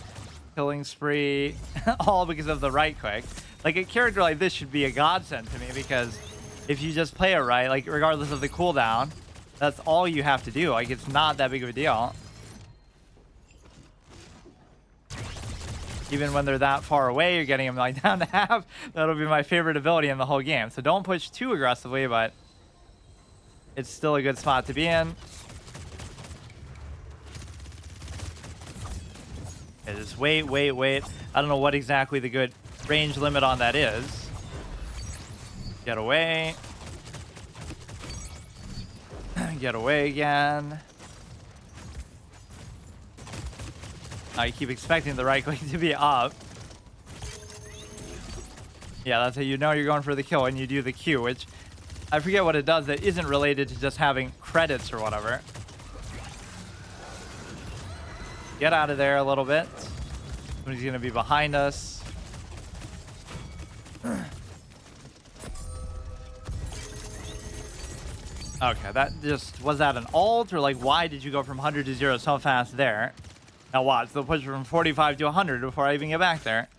Killing spree. All because of the right click. Like a character like this should be a godsend to me because if you just play it right, like regardless of the cooldown, that's all you have to do. Like it's not that big of a deal. Even when they're that far away, you're getting them like down to half. That'll be my favorite ability in the whole game. So don't push too aggressively, but it's still a good spot to be in. Okay, just wait. I don't know what exactly the good range limit on that is. Get away. Get away again. I keep expecting the right click to be up. Yeah, that's how you know you're going for the kill when you do the Q, which I forget what it does that isn't related to just having credits or whatever. Get out of there a little bit. Somebody's going to be behind us. Okay, that just... Was that an ult? Or like, why did you go from 100 to 0 so fast there? Now watch, they'll push from 45 to 100 before I even get back there.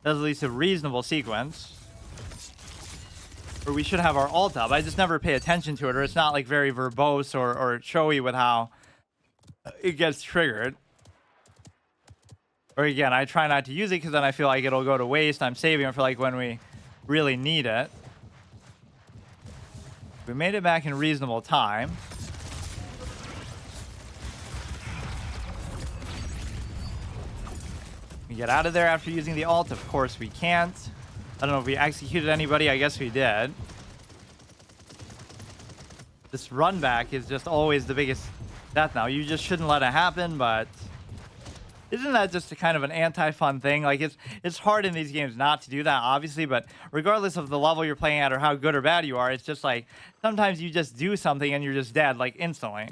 That's at least a reasonable sequence. Or we should have our ult up. I just never pay attention to it, or it's not like very verbose or showy with how it gets triggered. Or again, I try not to use it because then I feel like it'll go to waste. I'm saving it for like when we really need it. We made it back in reasonable time. We get out of there after using the ult. Of course we can't. I don't know if we executed anybody. I guess we did. This run back is just always the biggest death now. You just shouldn't let it happen, but isn't that just a kind of an anti-fun thing? Like it's hard in these games not to do that, obviously, but regardless of the level you're playing at or how good or bad you are, it's just like sometimes you just do something and you're just dead like instantly.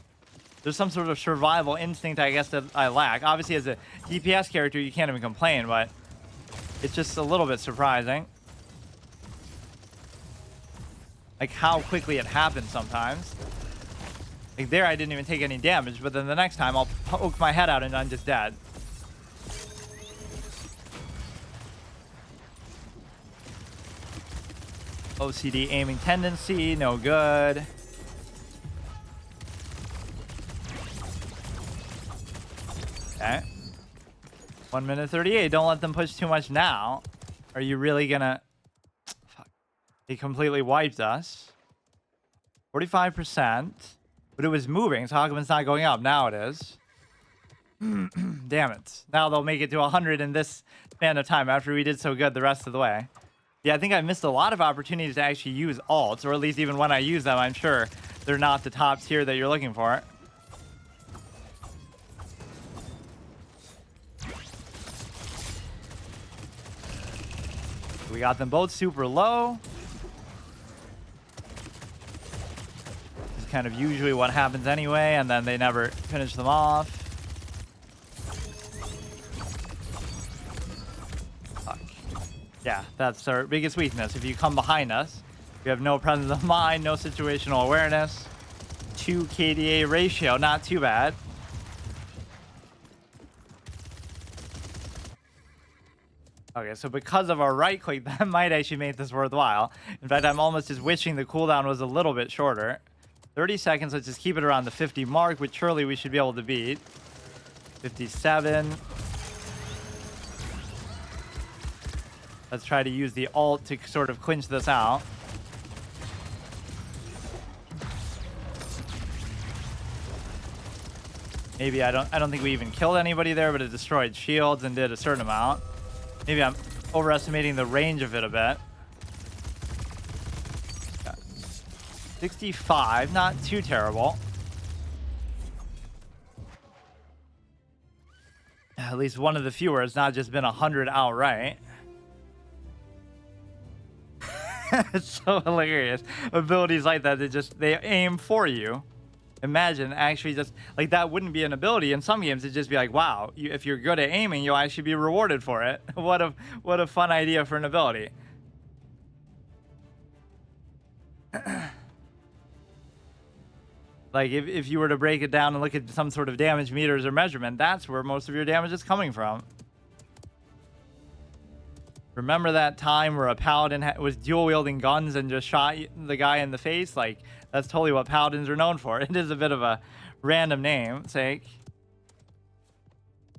There's some sort of survival instinct, I guess, that I lack. Obviously, as a DPS character, you can't even complain, but it's just a little bit surprising. Like how quickly it happens sometimes. Like there, I didn't even take any damage, but then the next time I'll poke my head out and I'm just dead. OCD aiming tendency, no good. Okay. 1 minute 38. Don't let them push too much now. Are you really gonna... Fuck. He completely wiped us. 45%. But it was moving, so how come it's not going up? Now it is. Damn it. Now they'll make it to 100 in this span of time after we did so good the rest of the way. Yeah, I think I missed a lot of opportunities to actually use ults, or at least even when I use them, I'm sure they're not the top tier that you're looking for. We got them both super low. This is kind of usually what happens anyway, and then they never finish them off. Yeah, that's our biggest weakness. If you come behind us, you have no presence of mind, no situational awareness. 2 KDA ratio, not too bad. Okay, so because of our right click, that might actually make this worthwhile. In fact, I'm almost just wishing the cooldown was a little bit shorter. 30 seconds, let's just keep it around the 50 mark, which surely we should be able to beat. 57. Let's try to use the ult to sort of clinch this out. Maybe I don't think we even killed anybody there, but it destroyed shields and did a certain amount. Maybe I'm overestimating the range of it a bit. 65, not too terrible. At least one of the fewer. It's not just been 100 outright. It's so hilarious. Abilities like that, they aim for you. Imagine actually just like that wouldn't be an ability in some games. It'd just be like, wow, if you're good at aiming, you'll actually be rewarded for it. What a fun idea for an ability. Like if you were to break it down and look at some sort of damage meters or measurement, that's where most of your damage is coming from. Remember that time where a paladin was dual wielding guns and just shot the guy in the face? Like, that's totally what paladins are known for. It is a bit of a random namesake.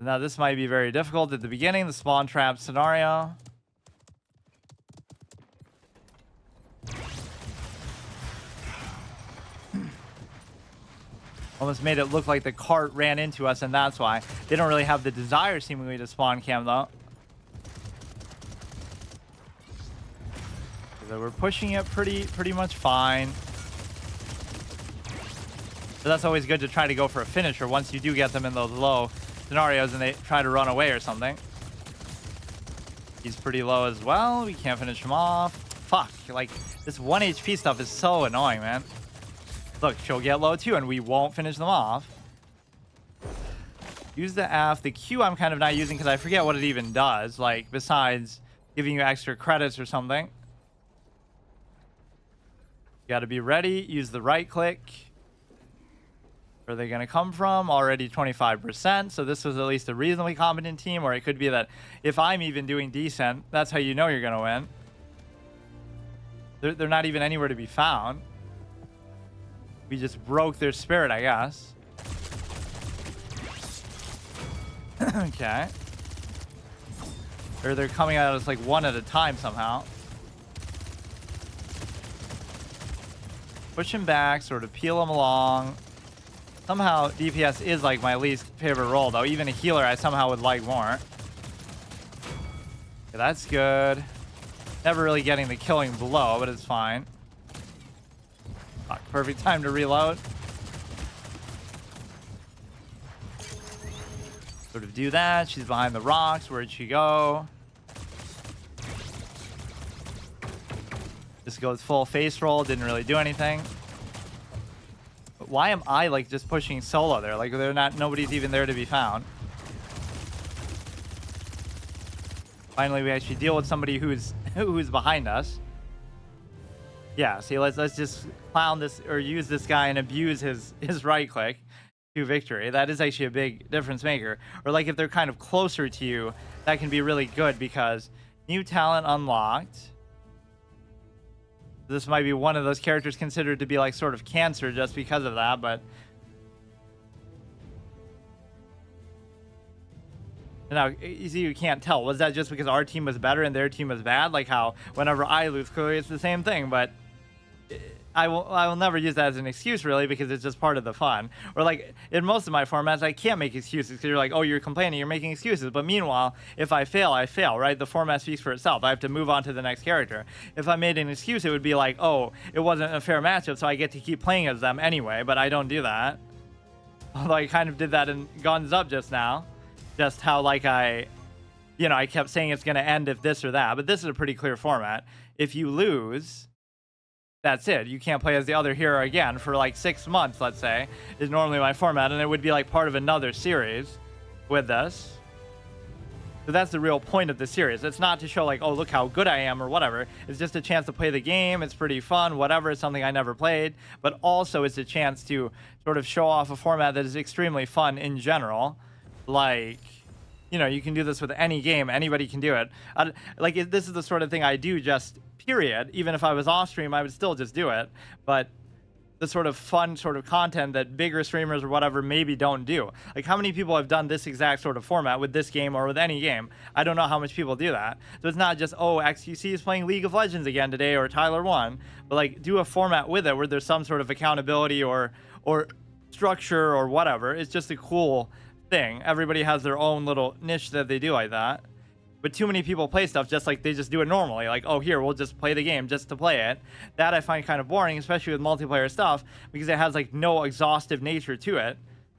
Now, this might be very difficult at the beginning, the spawn trap scenario. Almost made it look like the cart ran into us, and that's why. They don't really have the desire, seemingly, to spawn cam, though. So we're pushing it pretty much fine. But that's always good to try to go for a finisher once you do get them in those low scenarios and they try to run away or something. He's pretty low as well. We can't finish him off. Fuck, like this 1 HP stuff is so annoying, man. Look, she'll get low too and we won't finish them off. Use the F. The Q I'm kind of not using because I forget what it even does, like besides giving you extra credits or something. You got to be ready. Use the right click. Where are they going to come from? Already 25%. So this was at least a reasonably competent team. Or it could be that if I'm even doing decent, that's how you know you're going to win. They're not even anywhere to be found. We just broke their spirit, I guess. Okay. Or they're coming at us like one at a time somehow. Push him back, sort of peel him along. Somehow DPS is like my least favorite role, though. Even a healer I somehow would like more. Okay, that's good. Never really getting the killing blow, but it's fine. Fuck, perfect time to reload. Sort of do that. She's behind the rocks. Where'd she go? Just goes full face roll. Didn't really do anything. But why am I like just pushing solo there? Like nobody's even there to be found. Finally, we actually deal with somebody who's behind us. Yeah, see, let's just clown this or use this guy and abuse his right click to victory. That is actually a big difference maker. Or like if they're kind of closer to you, that can be really good because new talent unlocked. This might be one of those characters considered to be like sort of cancer just because of that, but now you can't tell. Was that just because our team was better and their team was bad? Like how whenever I lose, clearly it's the same thing, but I will never use that as an excuse really because it's just part of the fun. Or like in most of my formats, I can't make excuses because you're like, oh, you're complaining, you're making excuses. But meanwhile, if I fail, I fail, right? The format speaks for itself. I have to move on to the next character. If I made an excuse, it would be like, oh, it wasn't a fair matchup, so I get to keep playing as them anyway. But I don't do that. Although I kind of did that in Guns Up just now. Just how like I kept saying it's going to end if this or that. But this is a pretty clear format. If you lose, that's it. You can't play as the other hero again for like 6 months, let's say, is normally my format. And it would be like part of another series with this. So that's the real point of the series. It's not to show like, oh, look how good I am or whatever. It's just a chance to play the game. It's pretty fun, whatever. It's something I never played. But also it's a chance to sort of show off a format that is extremely fun in general. Like you know, you can do this with any game. Anybody can do it. This is the sort of thing I do just period. Even if I was off stream, I would still just do it. But the sort of fun sort of content that bigger streamers or whatever maybe don't do. Like, how many people have done this exact sort of format with this game or with any game? I don't know how much people do that. So it's not just, oh, XQC is playing League of Legends again today, or Tyler won, but like, do a format with it where there's some sort of accountability or structure or whatever. It's just a cool thing. Everybody has their own little niche that they do like that. But too many people play stuff just like they just do it normally. Like, oh, here, we'll just play the game just to play it. That I find kind of boring, especially with multiplayer stuff, because it has like no exhaustive nature to it.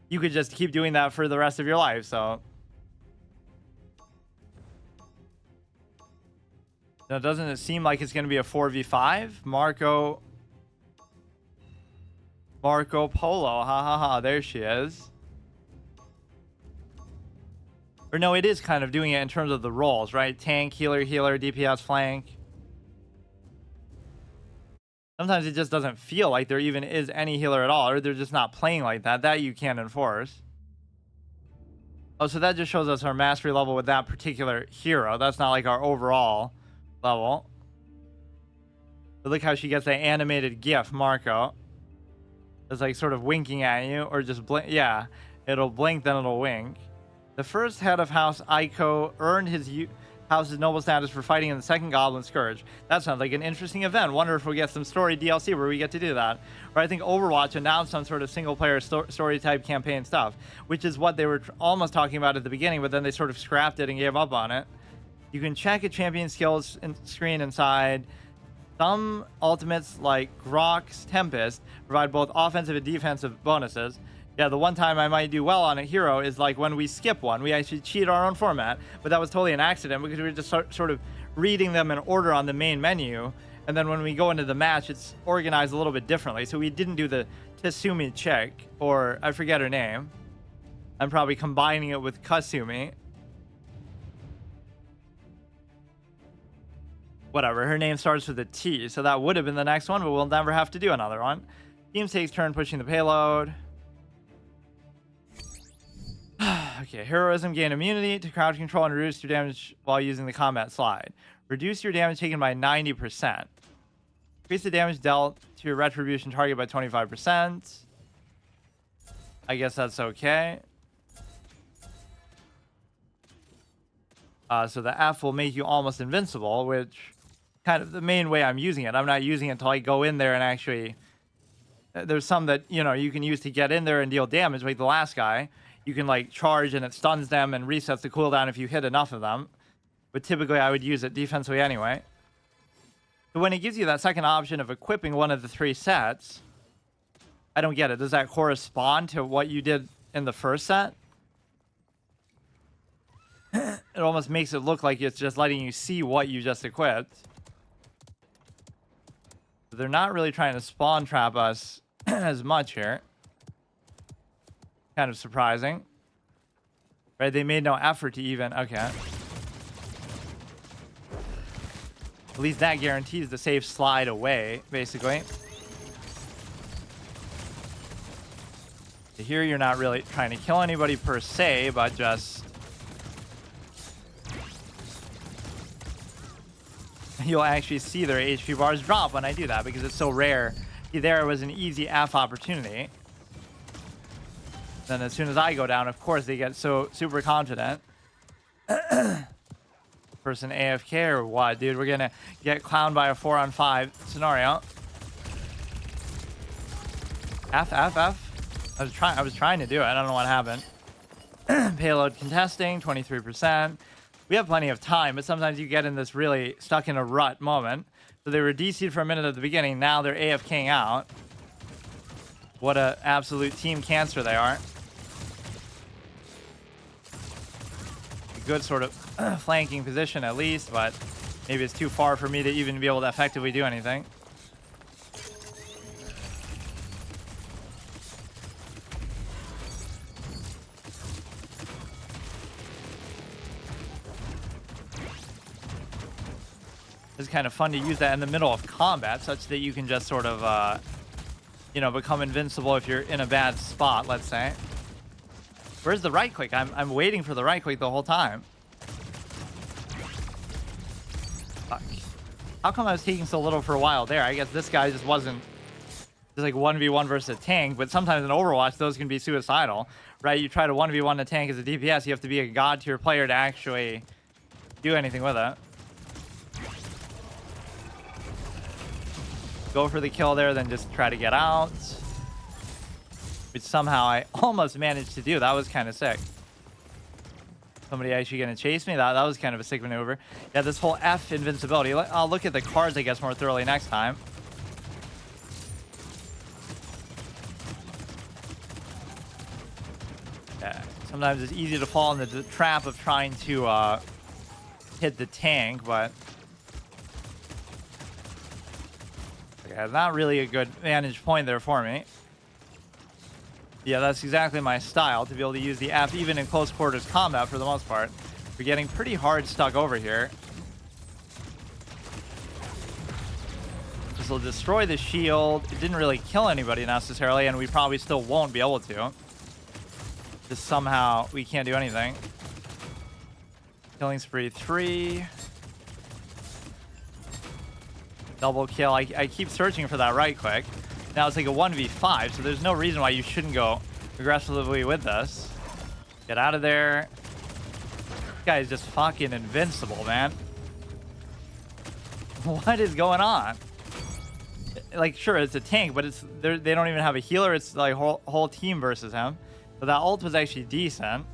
You could just keep doing that for the rest of your life, so. Now, doesn't it seem like it's going to be a 4v5? Marco Polo, ha ha ha, there she is. Or no, it is kind of doing it in terms of the roles, right? Tank, healer, DPS, flank. Sometimes it just doesn't feel like there even is any healer at all, or they're just not playing like that. That you can't enforce. Oh, so that just shows us our mastery level with that particular hero. That's not like our overall level. But look how she gets that animated GIF, Marco. It's like sort of winking at you, or just blink. Yeah, it'll blink, then it'll wink. The first head of House Aiko earned his house's noble status for fighting in the second Goblin Scourge. That sounds like an interesting event. Wonder if we'll get some story DLC where we get to do that. Or I think Overwatch announced some sort of single-player story type campaign stuff, which is what they were almost talking about at the beginning, but then they sort of scrapped it and gave up on it. You can check a champion skills screen inside. Some ultimates like Grok's Tempest provide both offensive and defensive bonuses. Yeah, the one time I might do well on a hero is like when we skip one. We actually cheat our own format, but that was totally an accident because we were just sort of reading them in order on the main menu. And then when we go into the match, it's organized a little bit differently. So we didn't do the Tasumi check, or I forget her name. I'm probably combining it with Kasumi. Whatever, her name starts with a T, so that would have been the next one, but we'll never have to do another one. Team takes turn pushing the payload. Okay, heroism, gain immunity to crowd control and reduce your damage while using the combat slide. Reduce your damage taken by 90%. Increase the damage dealt to your retribution target by 25%. I guess that's okay. So the F will make you almost invincible, which kind of the main way I'm using it. I'm not using it until I go in there and actually... There's some that, you know, you can use to get in there and deal damage, like the last guy. You can like charge and it stuns them and resets the cooldown if you hit enough of them. But typically I would use it defensively anyway. So when it gives you that second option of equipping one of the 3 sets, I don't get it. Does that correspond to what you did in the first set? It almost makes it look like it's just letting you see what you just equipped. But they're not really trying to spawn trap us as much here. Kind of surprising. Right, they made no effort to even... Okay. At least that guarantees the safe slide away, basically. So here you're not really trying to kill anybody per se, but just... You'll actually see their HP bars drop when I do that because it's so rare. See, there was an easy F opportunity. Then as soon as I go down, of course, they get so super confident. Person AFK or what, dude? We're gonna get clowned by a 4-on-5 scenario. F. I was trying to do it. I don't know what happened. Payload contesting, 23%. We have plenty of time, but sometimes you get in this really stuck in a rut moment. So they were DC'd for a minute at the beginning. Now they're AFKing out. What a absolute team cancer they are. A good sort of flanking position at least, but maybe it's too far for me to even be able to effectively do anything. It's kind of fun to use that in the middle of combat such that you can just sort of, you know, become invincible if you're in a bad spot, let's say. Where's the right click? I'm waiting for the right click the whole time. Fuck. How come I was taking so little for a while there? I guess this guy just wasn't just like 1v1 versus a tank, but sometimes in Overwatch those can be suicidal, right? You try to 1v1 a tank as a DPS, you have to be a god tier player to actually do anything with it. Go for the kill there, then just try to get out. Which somehow I almost managed to do. That was kind of sick. Somebody actually gonna chase me? That was kind of a sick maneuver. Yeah, this whole F invincibility. I'll look at the cards, I guess, more thoroughly next time. Yeah, sometimes it's easy to fall into the trap of trying to hit the tank, but yeah, not really a good vantage point there for me. Yeah, that's exactly my style, to be able to use the F even in close quarters combat for the most part. We're getting pretty hard stuck over here. This will destroy the shield. It didn't really kill anybody necessarily, and we probably still won't be able to. Just somehow we can't do anything. Killing spree 3. Double kill. I keep searching for that right click. Now it's like a 1v5, so there's no reason why you shouldn't go aggressively with this. Get out of there. This guy is just fucking invincible, man. What is going on? Like, sure, it's a tank, but they don't even have a healer. It's like whole team versus him. So that ult was actually decent.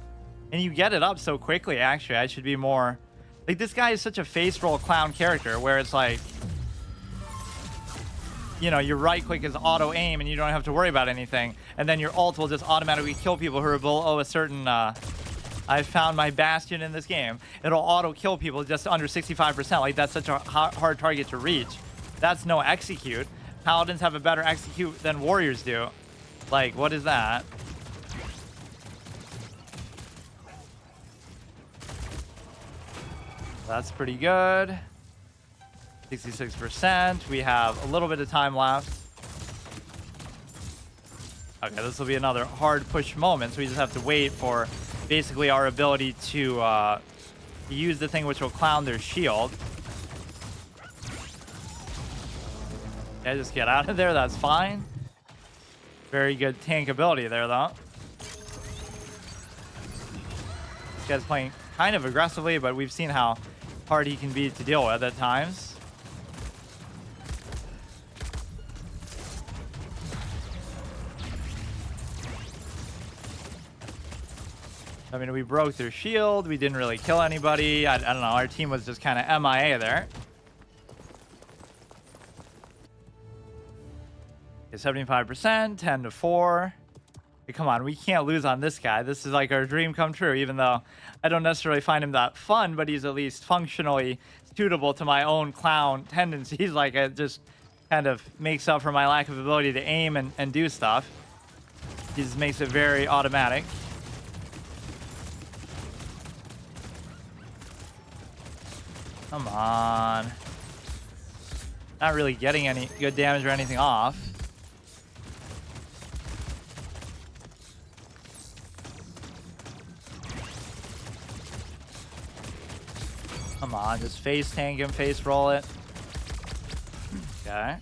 And you get it up so quickly, actually. I should be more... Like, this guy is such a face roll clown character where it's like... You know, your right click is auto aim and you don't have to worry about anything. And then your ult will just automatically kill people who are below a certain... I found my bastion in this game. It'll auto kill people just under 65%. Like, that's such a hard target to reach. That's no execute. Paladins have a better execute than warriors do. Like, what is that? That's pretty good. 66%. We have a little bit of time left. Okay, this will be another hard push moment, so we just have to wait for basically our ability to use the thing which will clown their shield. Yeah, just get out of there. That's fine. Very good tank ability there, though. This guy's playing kind of aggressively, but we've seen how hard he can be to deal with at times. I mean, we broke their shield. We didn't really kill anybody. I don't know. Our team was just kind of MIA there. Okay, 75%, 10-4. Hey, come on, we can't lose on this guy. This is like our dream come true, even though I don't necessarily find him that fun, but he's at least functionally suitable to my own clown tendencies. Like, it just kind of makes up for my lack of ability to aim and do stuff. He just makes it very automatic. Come on. Not really getting any good damage or anything off. Come on, just face tank him, face roll it. Okay. I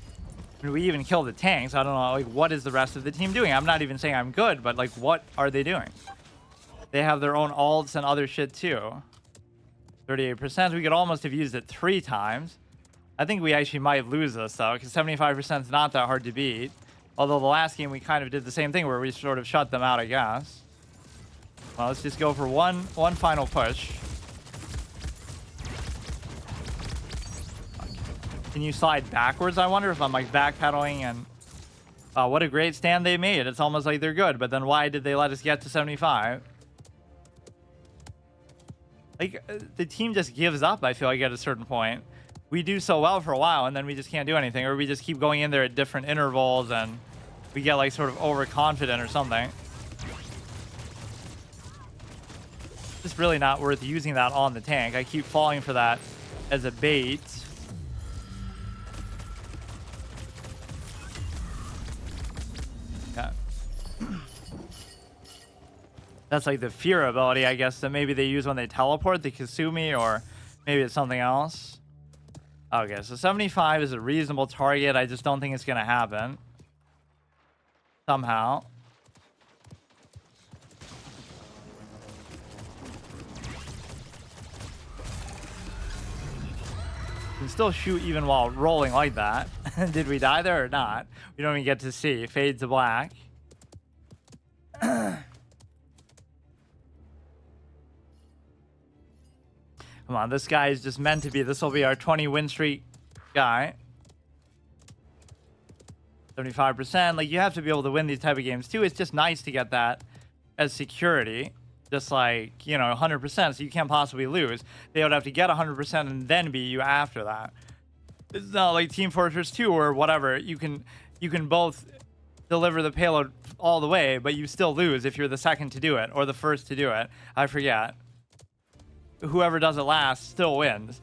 mean, we even killed the tanks. I don't know, like, what is the rest of the team doing? I'm not even saying I'm good, but, like, what are they doing? They have their own ults and other shit, too. 38%. We could almost have used it 3 times. I think we actually might lose this, though, because 75% is not that hard to beat. Although the last game we kind of did the same thing where we sort of shut them out, I guess. Well, let's just go for one final push. Can you slide backwards? I wonder if I'm like backpedaling and... what a great stand they made. It's almost like they're good, but then why did they let us get to 75? Like, the team just gives up, I feel like, at a certain point. We do so well for a while, and then we just can't do anything. Or we just keep going in there at different intervals, and we get, like, sort of overconfident or something. It's really not worth using that on the tank. I keep falling for that as a bait. That's like the fear ability, I guess, that maybe they use when they teleport, the Kasumi, or maybe it's something else. Okay, so 75 is a reasonable target. I just don't think it's going to happen. Somehow. You can still shoot even while rolling like that. Did we die there or not? We don't even get to see. Fade to black. Come on, this guy is just meant to be. This will be our 20 win streak guy. 75%. Like, you have to be able to win these type of games too. It's just nice to get that as security. Just like, you know, 100%, so you can't possibly lose. They would have to get 100% and then beat you after that. It's not like Team Fortress 2 or whatever. You can both deliver the payload all the way, but you still lose if you're the second to do it or the first to do it. I forget. Whoever does it last still wins.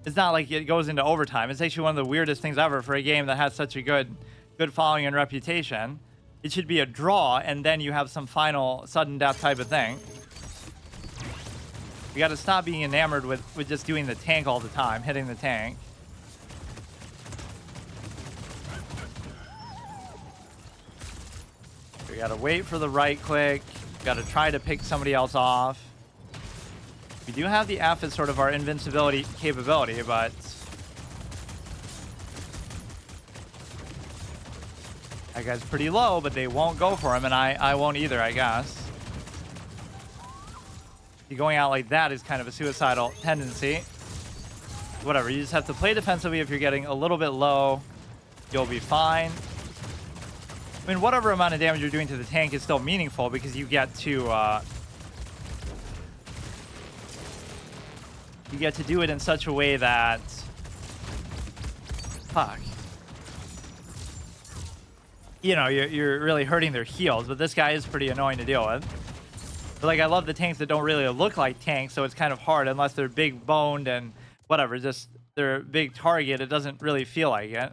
It's not like it goes into overtime. It's actually one of the weirdest things ever for a game that has such a good following and reputation. It should be a draw, and then you have some final sudden death type of thing. You got to stop being enamored with just doing the tank all the time, hitting the tank. You got to wait for the right click. You got to try to pick somebody else off. We do have the F as sort of our invincibility capability, but that guy's pretty low, but they won't go for him, and I won't either, I guess. Going out like that is kind of a suicidal tendency. Whatever, you just have to play defensively. If you're getting a little bit low, you'll be fine. I mean, whatever amount of damage you're doing to the tank is still meaningful because you get to do it in such a way that, fuck, you know, you're really hurting their heals. But this guy is pretty annoying to deal with. But like, I love the tanks that don't really look like tanks, so it's kind of hard unless they're big boned and whatever. Just they're a big target. It doesn't really feel like it.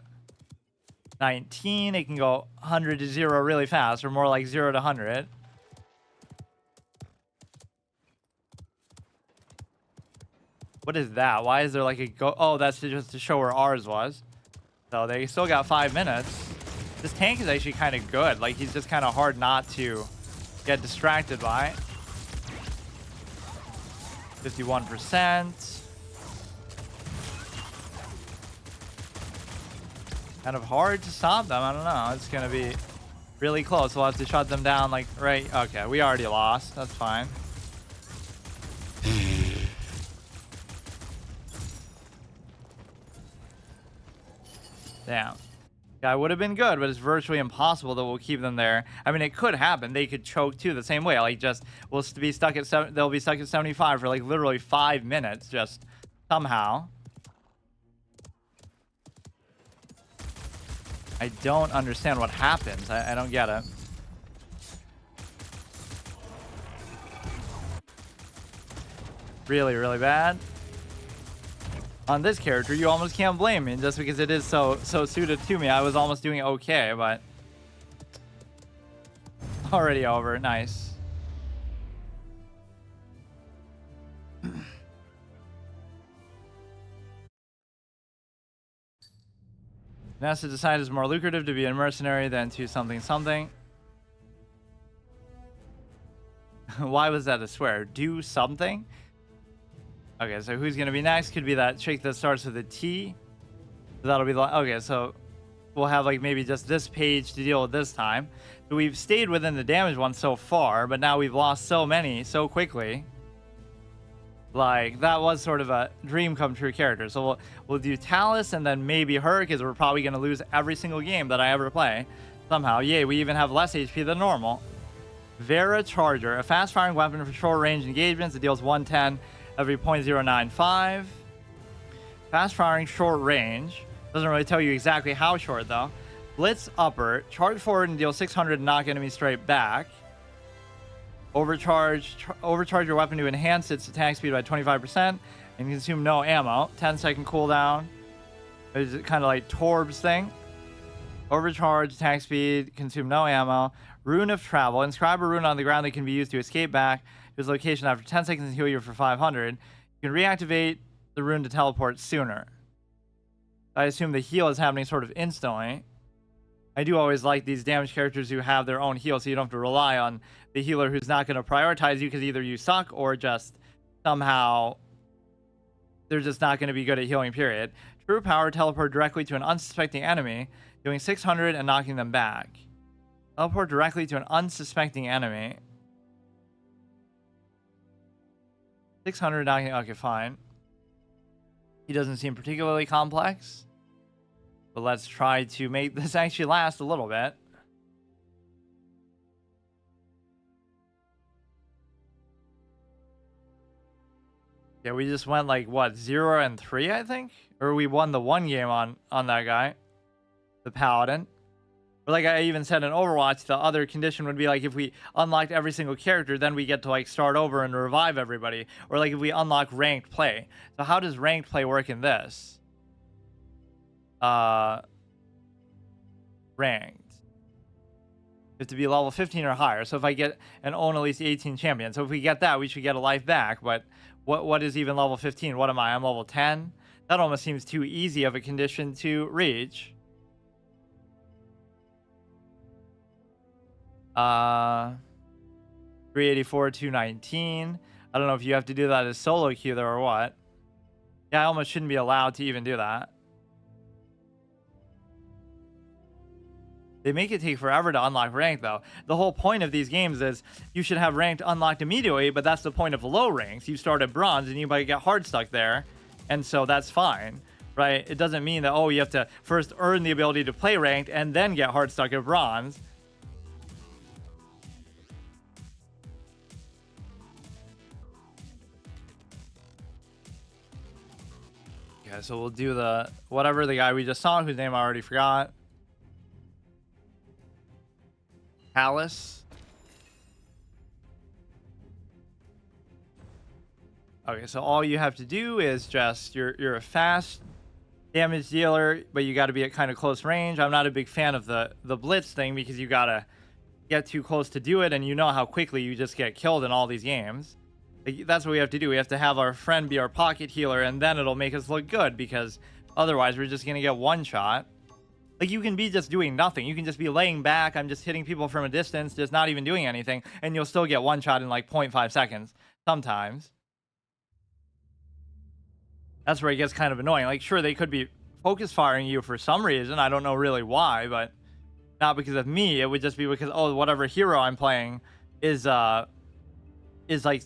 19, it can go 100 to 0 really fast, or more like 0 to 100. What is that? Why is there like a go? Oh, that's just to show where ours was. So they still got 5 minutes. This tank is actually kind of good. Like, he's just kind of hard not to get distracted by. 51%. Kind of hard to stop them. I don't know. It's going to be really close. We'll have to shut them down, like, right. Okay, we already lost. That's fine. Damn. Yeah, it would have been good, but it's virtually impossible that we'll keep them there. I mean, it could happen. They could choke too the same way. Like, just we'll be stuck at they'll be stuck at 75 for like literally 5 minutes, just somehow. I don't understand what happens. I don't get it. Really, really bad. On this character, you almost can't blame me just because it is so suited to me. I was almost doing okay, but already over. Nice. NASA decided it's more lucrative to be a mercenary than to something. Why was that a swear? Do something? Okay, so who's going to be next? Could be that chick that starts with a T. So that'll be the... Okay, so we'll have like maybe just this page to deal with this time. So we've stayed within the damage one so far, but now we've lost so many so quickly. Like, that was sort of a dream come true character. So we'll do Talus and then maybe her, because we're probably going to lose every single game that I ever play. Somehow. Yay, we even have less HP than normal. Vera Charger, a fast-firing weapon for short-range engagements. It deals 110 every 0.095. Fast-firing, short range. Doesn't really tell you exactly how short, though. Blitz upper. Charge forward and deal 600 and knock enemies straight back. Overcharge your weapon to enhance its attack speed by 25% and consume no ammo. 10-second cooldown. It's kind of like Torb's thing. Overcharge attack speed, consume no ammo. Rune of Travel. Inscribe a rune on the ground that can be used to escape back to its location after 10 seconds and heal you for 500. You can reactivate the rune to teleport sooner. I assume the heal is happening sort of instantly. I do always like these damage characters who have their own heal, so you don't have to rely on the healer who's not going to prioritize you because either you suck or just somehow they're just not going to be good at healing, period. True power, teleport directly to an unsuspecting enemy, doing 600 and knocking them back. Teleport directly to an unsuspecting enemy. 600 knocking... Okay, fine. He doesn't seem particularly complex. But let's try to make this actually last a little bit. Yeah, we just went like, what, 0 and 3, I think? Or we won the one game on that guy. The Paladin. Or like I even said in Overwatch, the other condition would be like if we unlocked every single character, then we get to like start over and revive everybody. Or like if we unlock ranked play. So how does ranked play work in this? Ranked. You have to be level 15 or higher. So if I get and own at least 18 champions. So if we get that, we should get a life back. But what is even level 15? What am I? I'm level 10? That almost seems too easy of a condition to reach. 384, 219. I don't know if you have to do that as solo queue though or what. Yeah, I almost shouldn't be allowed to even do that. They make it take forever to unlock ranked though. The whole point of these games is you should have ranked unlocked immediately, but that's the point of low ranks. You start at bronze and you might get hard stuck there. And so that's fine, right? It doesn't mean that, oh, you have to first earn the ability to play ranked and then get hard stuck at bronze. Okay, so we'll do the whatever the guy we just saw, whose name I already forgot. Palace. Okay, so all you have to do is just you're a fast damage dealer, but you got to be at kind of close range. I'm not a big fan of the blitz thing because you got to get too close to do it, and you know how quickly you just get killed in all these games. Like, that's what we have to do. We have to have our friend be our pocket healer, and then it'll make us look good, because otherwise we're just gonna get one shot. Like, you can be just doing nothing. You can just be laying back. I'm just hitting people from a distance, just not even doing anything, and you'll still get one shot in like 0.5 seconds sometimes. That's where it gets kind of annoying. Like, sure, they could be focus firing you for some reason. I don't know really why, but not because of me. It would just be because, oh, whatever hero I'm playing is like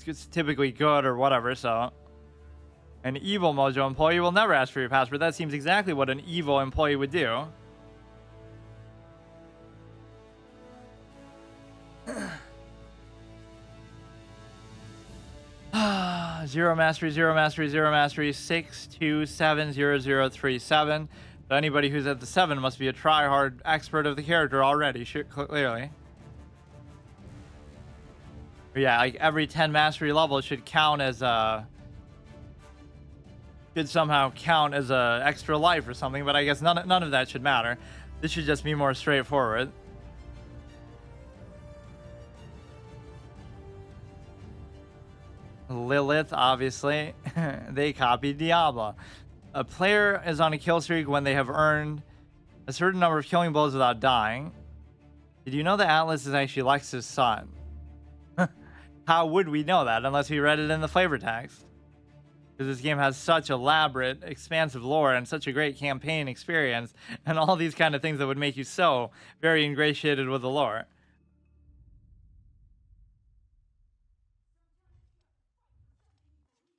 it's typically good or whatever. So an evil Mojo employee will never ask for your password. That seems exactly what an evil employee would do. Zero mastery, 6270037. So anybody who's at the 7 must be a try-hard expert of the character already, clearly. But yeah, like every 10 mastery level should count as a... should somehow count as a extra life or something, but I guess none of that should matter. This should just be more straightforward. Lilith, obviously. They copied Diablo. A player is on a kill streak when they have earned a certain number of killing blows without dying. Did you know that Atlas is actually Lex's son? How would we know that unless we read it in the flavor text? Because this game has such elaborate, expansive lore and such a great campaign experience and all these kind of things that would make you so very ingratiated with the lore.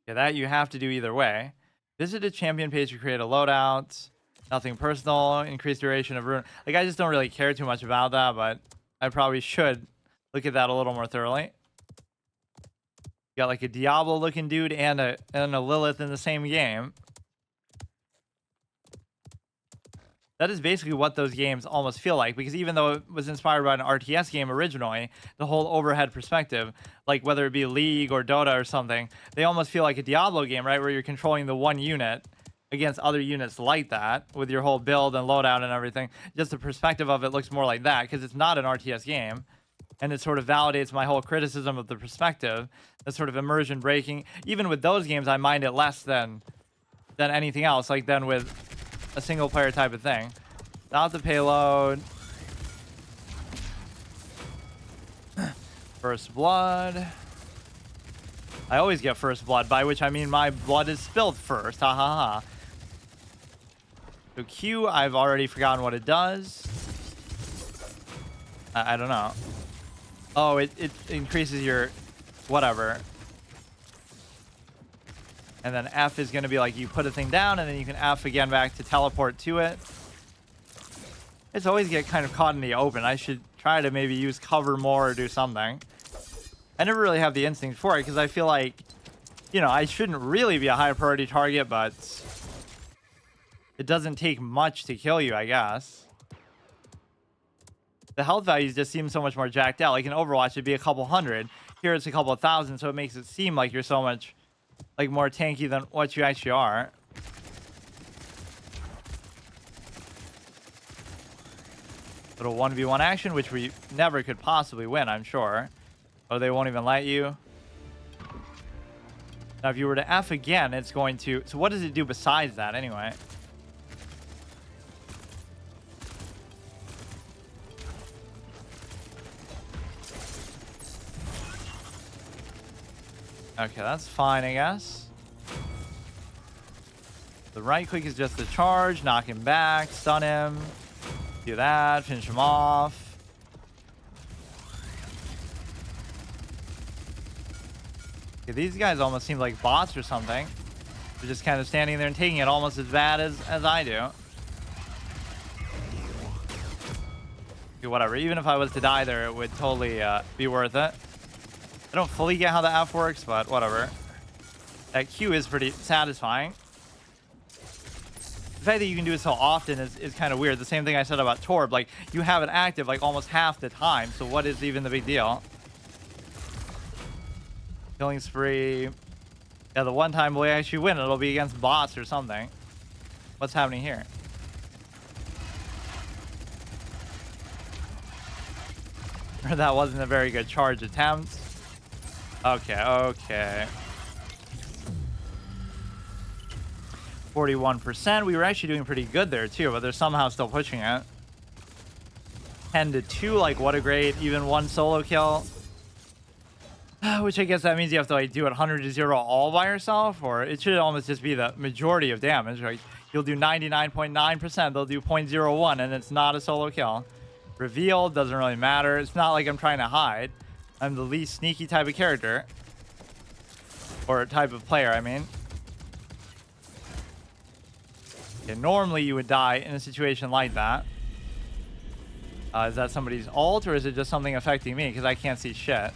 Yeah, that you have to do either way. Visit a champion page to create a loadout. Nothing personal. Increased duration of rune. Like, I just don't really care too much about that, but I probably should look at that a little more thoroughly. You got like a Diablo looking dude and a Lilith in the same game. That is basically what those games almost feel like, because even though it was inspired by an RTS game originally, the whole overhead perspective, like whether it be League or Dota or something, they almost feel like a Diablo game, right? Where you're controlling the one unit against other units like that with your whole build and loadout and everything. Just the perspective of it looks more like that because it's not an RTS game. And it sort of validates my whole criticism of the perspective, the sort of immersion breaking. Even with those games, I mind it less than anything else, like than with a single player type of thing. Without the payload. First blood. I always get first blood, by which I mean my blood is spilled first. Ha ha ha. So Q, I've already forgotten what it does. I don't know. Oh, it increases your whatever. And then F is going to be like you put a thing down and then you can F again back to teleport to it. It's always get kind of caught in the open. I should try to maybe use cover more or do something. I never really have the instinct for it because I feel like, you know, I shouldn't really be a high priority target, but it doesn't take much to kill you, I guess. The health values just seem so much more jacked out. Like in Overwatch, it'd be a couple hundred. Here it's a couple of thousand, so it makes it seem like you're so much like more tanky than what you actually are. Little 1v1 action, which we never could possibly win, I'm sure. Oh, they won't even let you. Now, if you were to F again, it's going to... So what does it do besides that, anyway? Okay, that's fine, I guess. The right click is just the charge, knock him back, stun him. Do that, finish him off. Okay, these guys almost seem like bots or something. They're just kind of standing there and taking it almost as bad as I do. Okay, whatever. Even if I was to die there, it would totally be worth it. I don't fully get how the F works, but whatever. That Q is pretty satisfying. The fact that you can do it so often is kind of weird. The same thing I said about Torb. Like, you have it active like almost half the time, so what is even the big deal? Killing spree. Yeah, the one time we actually win, it'll be against bots or something. What's happening here? That wasn't a very good charge attempt. Okay, okay. 41%. We were actually doing pretty good there too, but they're somehow still pushing it. 10-2, like what a great even one solo kill. Which I guess that means you have to like do it 100-0 all by yourself, or it should almost just be the majority of damage. Like you'll do 99.9%, they'll do 0.01, and it's not a solo kill. Revealed doesn't really matter. It's not like I'm trying to hide. I'm the least sneaky type of character. Or type of player, I mean. Okay, normally you would die in a situation like that. Is that somebody's ult, or is it just something affecting me? Because I can't see shit.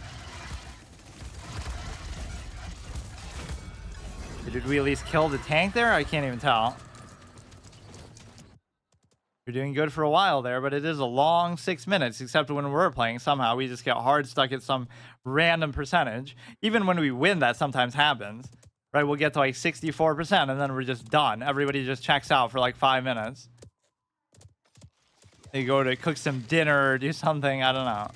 Did we at least kill the tank there? I can't even tell. You're doing good for a while there, but it is a long 6 minutes, except when we're playing. Somehow we just get hard stuck at some random percentage. Even when we win, that sometimes happens. Right? We'll get to like 64%, and then we're just done. Everybody just checks out for like 5 minutes. They go to cook some dinner or do something. I don't know.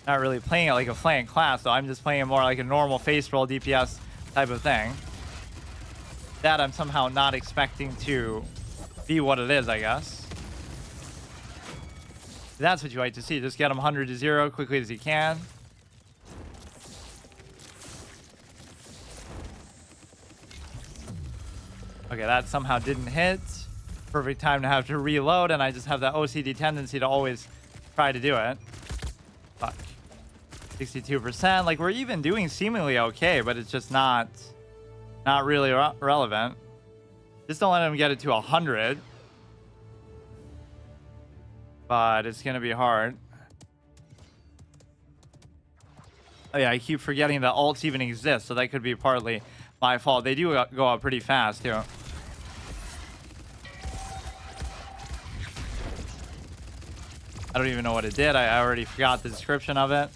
Not really playing it like a flank class, though. I'm just playing it more like a normal face roll DPS type of thing. That I'm somehow not expecting to be what it is, I guess. That's what you like to see. Just get them 100-0 quickly as you can. Okay, that somehow didn't hit. Perfect time to have to reload, and I just have that OCD tendency to always try to do it. Fuck. 62%. Like, we're even doing seemingly okay, but it's just not really relevant. Just don't let him get it to 100. But it's gonna be hard. Oh yeah, I keep forgetting that ults even exist, so that could be partly my fault. They do go up pretty fast too. I don't even know what it did. I already forgot the description of it.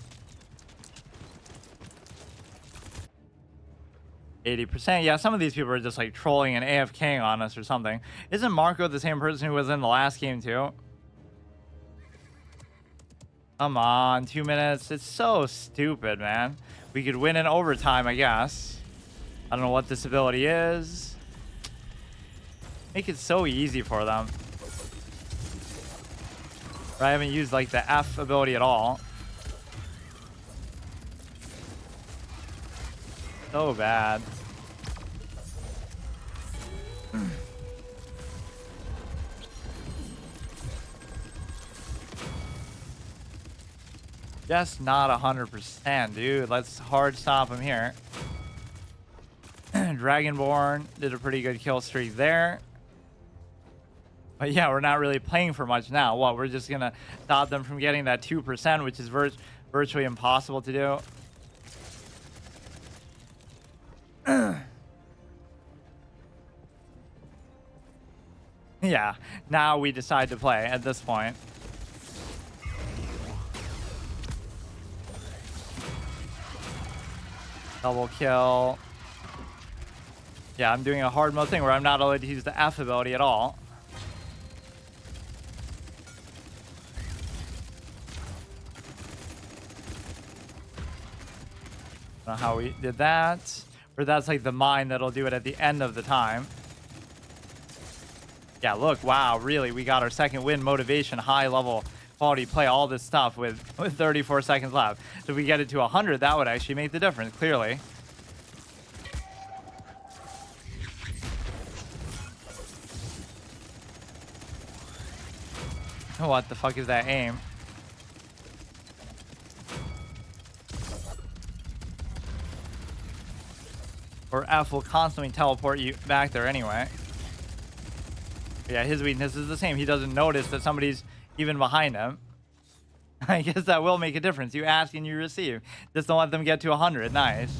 80%. Yeah, some of these people are just like trolling and AFKing on us or something. Isn't Marco the same person who was in the last game too? Come on, 2 minutes. It's so stupid, man. We could win in overtime, I guess. I don't know what this ability is. Make it so easy for them. I haven't used like the F ability at all. So bad. Just not 100%, dude. Let's hard stop him here. Dragonborn did a pretty good kill streak there. But yeah, we're not really playing for much now. What, we're just gonna stop them from getting that 2%, which is virtually impossible to do. Yeah, now we decide to play at this point. Double kill. Yeah, I'm doing a hard mode thing where I'm not allowed to use the F ability at all. I don't know how we did that. Or that's like the mine that'll do it at the end of the time. Yeah, look, wow, really, we got our second win, motivation, high level, quality play, all this stuff with 34 seconds left. So if we get it to 100, that would actually make the difference, clearly. What the fuck is that aim? Or F will constantly teleport you back there anyway. Yeah, his weakness is the same. He doesn't notice that somebody's even behind him. I guess that will make a difference. You ask and you receive. Just don't let them get to 100. Nice.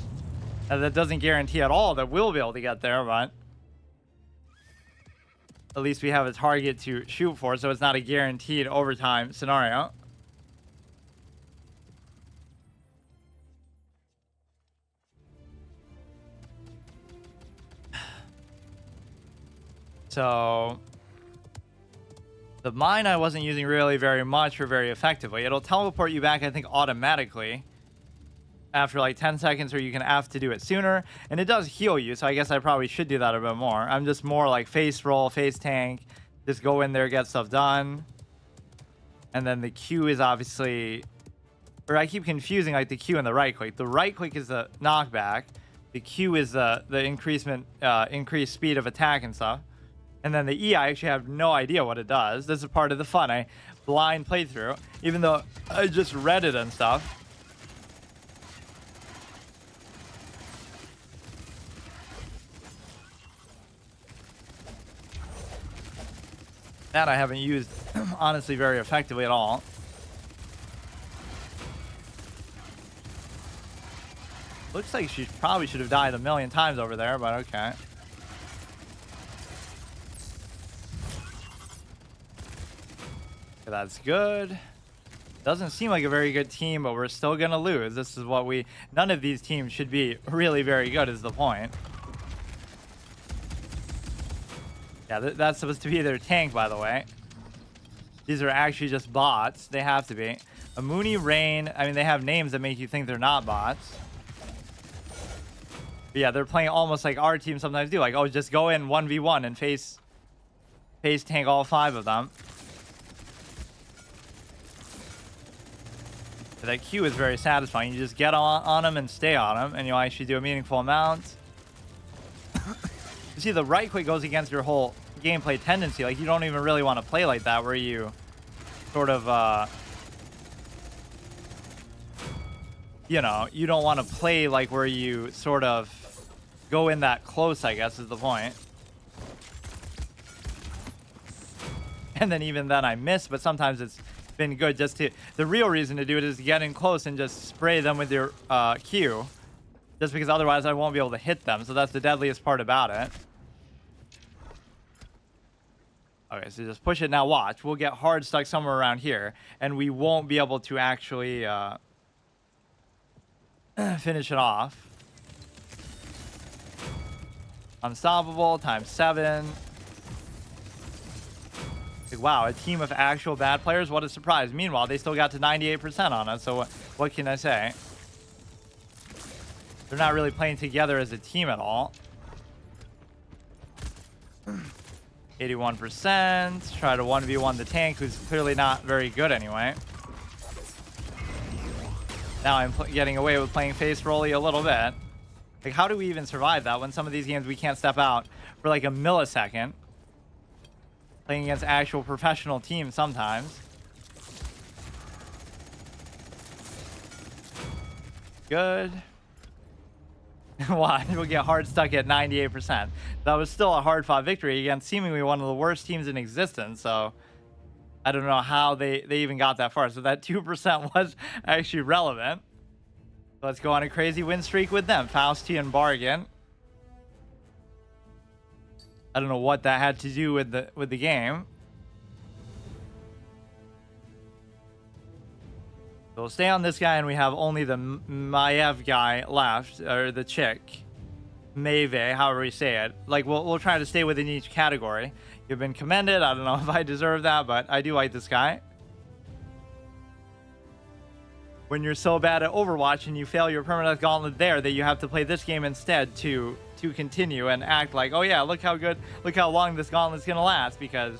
Now, that doesn't guarantee at all that we'll be able to get there, but at least we have a target to shoot for, so it's not a guaranteed overtime scenario. So the mine I wasn't using really very much or very effectively. It'll teleport you back, I think, automatically after like 10 seconds, or you can have to do it sooner. And it does heal you, so I guess I probably should do that a bit more. I'm just more like face roll, face tank. Just go in there, get stuff done. And then the Q is obviously... Or I keep confusing like the Q and the right click. The right click is the knockback. The Q is the increased speed of attack and stuff. And then the E, I actually have no idea what it does. This is part of the fun. I blind playthrough, even though I just read it and stuff. That I haven't used, honestly, very effectively at all. Looks like she probably should have died a million times over there, but okay. That's good. Doesn't seem like a very good team, but we're still gonna lose. This is what we... None of these teams should be really very good is the point. Yeah, that's supposed to be their tank, by the way. These are actually just bots. They have to be. Amuni, Rain, I mean, they have names that make you think they're not bots. But yeah, they're playing almost like our team sometimes do. Like, oh, just go in 1v1 and face tank all 5 of them. That Q is very satisfying. You just get on them and stay on them, and you'll actually do a meaningful amount. You see, the right click goes against your whole gameplay tendency. Like, you don't even really want to play like that, where you sort of, you know, you don't want to play like where you sort of go in that close, I guess, is the point. And then even then I miss, but sometimes it's been good just to... The real reason to do it is to get in close and just spray them with your Q. Just because otherwise I won't be able to hit them. So that's the deadliest part about it. Okay, so just push it. Now watch. We'll get hard stuck somewhere around here. And we won't be able to actually finish it off. Unstoppable times 7. Like, wow, a team of actual bad players. What a surprise. Meanwhile, they still got to 98% on us. So what can I say? They're not really playing together as a team at all. 81%. Try to 1v1 the tank, who's clearly not very good anyway. Now I'm getting away with playing face rolly a little bit. Like, how do we even survive that when some of these games we can't step out for like a millisecond? Playing against actual professional teams sometimes. Good. Why? We'll get hard stuck at 98%. That was still a hard fought victory against seemingly one of the worst teams in existence. So I don't know how they even got that far. So that 2% was actually relevant. Let's go on a crazy win streak with them. Faustian bargain. I don't know what that had to do with the game. So we'll stay on this guy, and we have only the Maev guy left, or the chick, Maeve, however we say it. Like, we'll try to stay within each category. You've been commended. I don't know if I deserve that, but I do like this guy. When you're so bad at Overwatch and you fail your Permadeath Gauntlet there, that you have to play this game instead to continue and act like, oh yeah, look how good, look how long this gauntlet's gonna last, because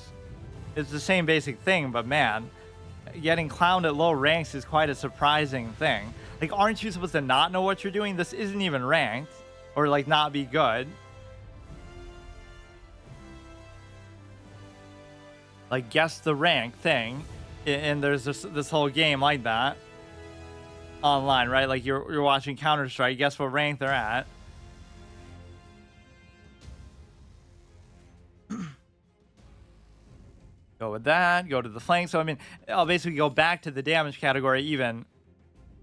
it's the same basic thing. But man, getting clowned at low ranks is quite a surprising thing. Like, aren't you supposed to not know what you're doing? This isn't even ranked, or like not be good. Like, guess the rank thing, and there's this whole game like that online, right? Like, you're watching Counter-Strike, guess what rank they're at. Go with that, go to the flank. So I mean, I'll basically go back to the damage category even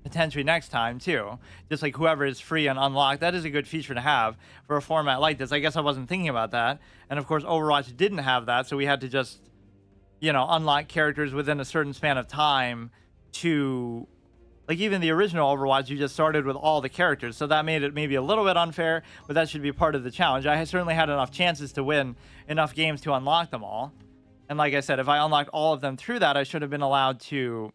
potentially next time too, just like whoever is free and unlocked. That is a good feature to have for a format like this. I guess I wasn't thinking about that, and of course Overwatch didn't have that, so we had to just, you know, unlock characters within a certain span of time. To, like, even the original Overwatch, you just started with all the characters, so that made it maybe a little bit unfair, but that should be part of the challenge. I certainly had enough chances to win enough games to unlock them all. And like I said, if I unlocked all of them through that, I should have been allowed to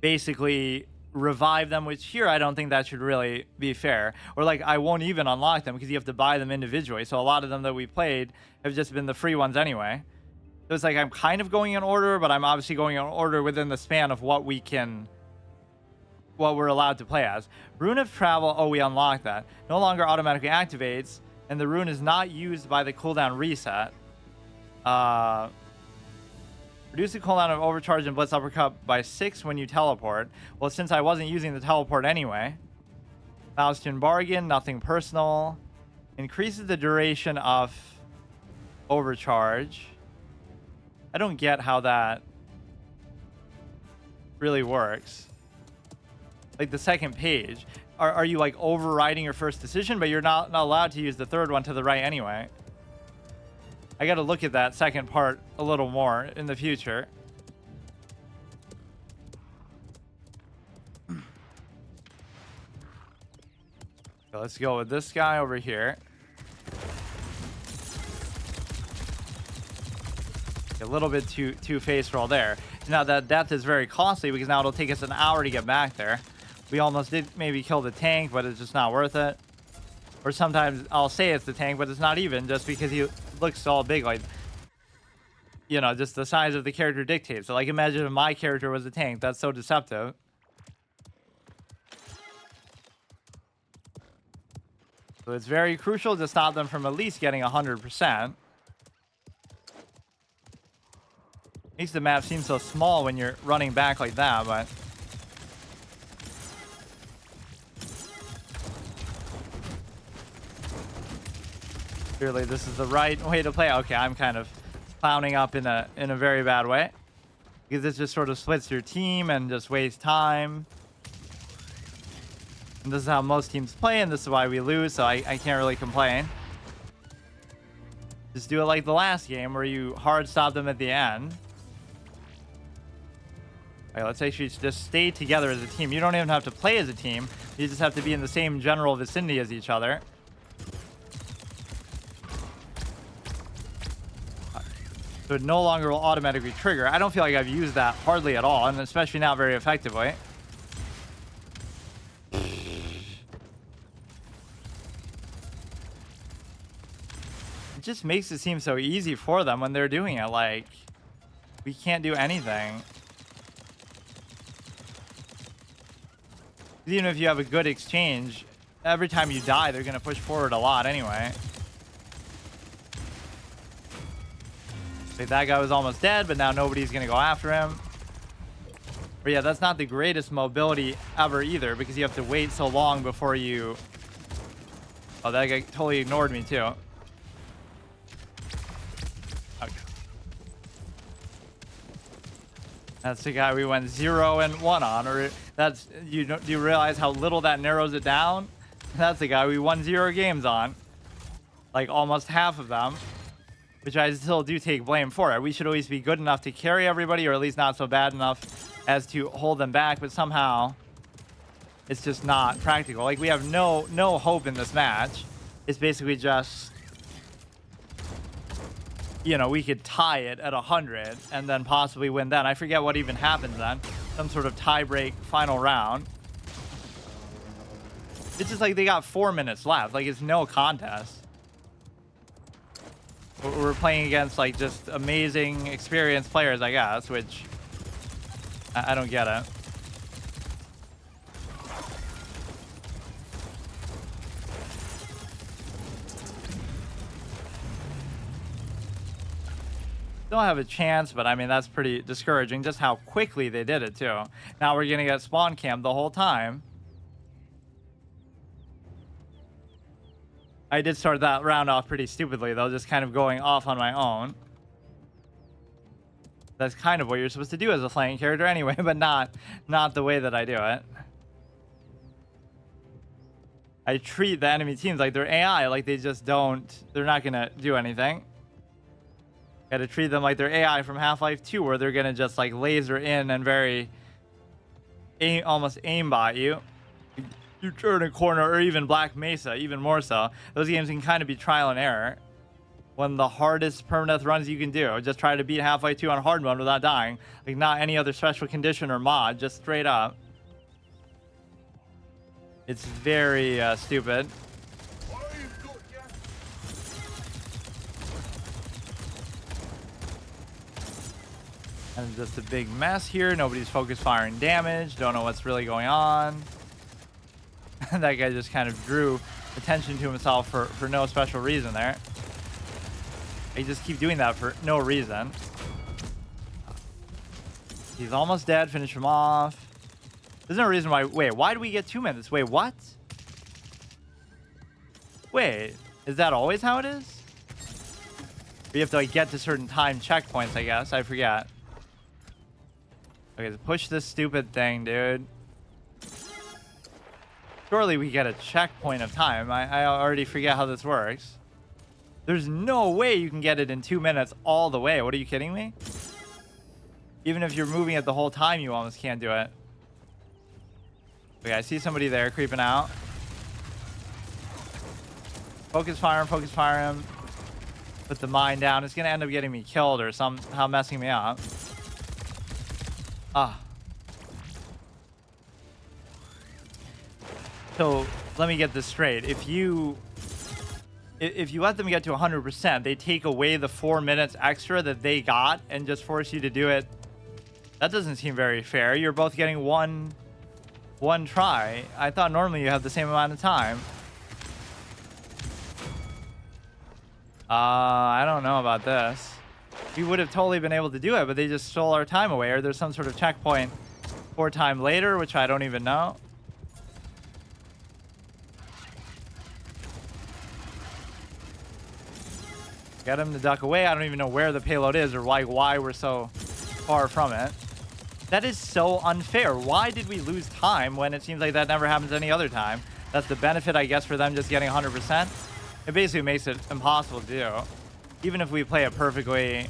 basically revive them, which here I don't think that should really be fair. Or like, I won't even unlock them because you have to buy them individually. So a lot of them that we played have just been the free ones anyway. So it's like I'm kind of going in order, but I'm obviously going in order within the span of what we're allowed to play as. Rune of Travel, oh, we unlocked that. No longer automatically activates. And the rune is not used by the cooldown reset. Reduce the cooldown of Overcharge and Blitz Uppercut by 6 when you teleport. Well, since I wasn't using the teleport anyway. Faustian Bargain, nothing personal. Increases the duration of Overcharge. I don't get how that really works. Like, the second page. Are you like overriding your first decision, but you're not allowed to use the third one to the right anyway? I got to look at that second part a little more in the future. So let's go with this guy over here. A little bit too face roll there. Now that death is very costly because now it'll take us an hour to get back there. We almost did maybe kill the tank, but it's just not worth it. Or sometimes I'll say it's the tank, but it's not even, just because he looks all big. Like, you know, just the size of the character dictates. So, like, imagine if my character was a tank. That's so deceptive. So it's very crucial to stop them from at least getting 100%. Makes the map seem so small when you're running back like that, but... clearly, this is the right way to play. Okay, I'm kind of clowning up in a very bad way, because this just sort of splits your team and just wastes time. And this is how most teams play, and this is why we lose, so I can't really complain. Just do it like the last game, where you hard stop them at the end. Okay, let's actually just stay together as a team. You don't even have to play as a team. You just have to be in the same general vicinity as each other. So it no longer will automatically trigger. I don't feel like I've used that hardly at all, and especially not very effectively. It just makes it seem so easy for them when they're doing it. Like, we can't do anything. Even if you have a good exchange, every time you die, they're going to push forward a lot anyway. Like, that guy was almost dead, but now nobody's going to go after him. But yeah, that's not the greatest mobility ever either, because you have to wait so long before you... Oh, that guy totally ignored me too. Okay. That's the guy we went 0-1 on, or that's... Do you realize how little that narrows it down? That's the guy we won 0 games on. Like, almost half of them. Which I still do take blame for it. We should always be good enough to carry everybody, or at least not so bad enough as to hold them back, but somehow it's just not practical. Like, we have no hope in this match. It's basically just, you know, we could tie it at 100 and then possibly win then. I forget what even happens then. Some sort of tie-break final round. It's just like they got 4 minutes left. Like, it's no contest. We're playing against, like, just amazing, experienced players, I guess, which I don't get it. Don't have a chance, but I mean, that's pretty discouraging, just how quickly they did it, too. Now we're going to get spawn camped the whole time. I did start that round off pretty stupidly, though, just kind of going off on my own. That's kind of what you're supposed to do as a flanking character anyway, but not the way that I do it. I treat the enemy teams like they're AI, like they just don't... They're not going to do anything. Gotta treat them like they're AI from Half-Life 2, where they're going to just, like, laser in and very... almost aimbot you. You turn a corner, or even Black Mesa, even more so. Those games can kind of be trial and error. One of the hardest permadeath runs you can do. Just try to beat Half-Life 2 on hard mode without dying. Like, not any other special condition or mod, just straight up. It's very stupid. And just a big mess here. Nobody's focus firing damage. Don't know what's really going on. That guy just kind of drew attention to himself for no special reason there. They just keep doing that for no reason. He's almost dead. Finish him off. There's no reason why... Wait, why do we get 2 minutes? Wait, what? Wait, is that always how it is? We have to, like, get to certain time checkpoints, I guess. I forget. Okay, so push this stupid thing, dude. Surely we get a checkpoint of time. I already forget how this works. There's no way you can get it in 2 minutes all the way. What are you kidding me? Even if you're moving it the whole time, you almost can't do it. Okay, I see somebody there creeping out. Focus fire him. Put the mine down. It's going to end up getting me killed or somehow messing me up. Ah. So let me get this straight. If you let them get to 100%, they take away the 4 minutes extra that they got and just force you to do it. That doesn't seem very fair. You're both getting one try. I thought normally you have the same amount of time. I don't know about this. We would have totally been able to do it, but they just stole our time away. Or there's some sort of checkpoint 4 time later, which I don't even know. Get him to duck away. I don't even know where the payload is or why we're so far from it. That is so unfair. Why did we lose time when it seems like that never happens any other time? That's the benefit, I guess, for them just getting 100%. It basically makes it impossible to do. Even if we play it perfectly.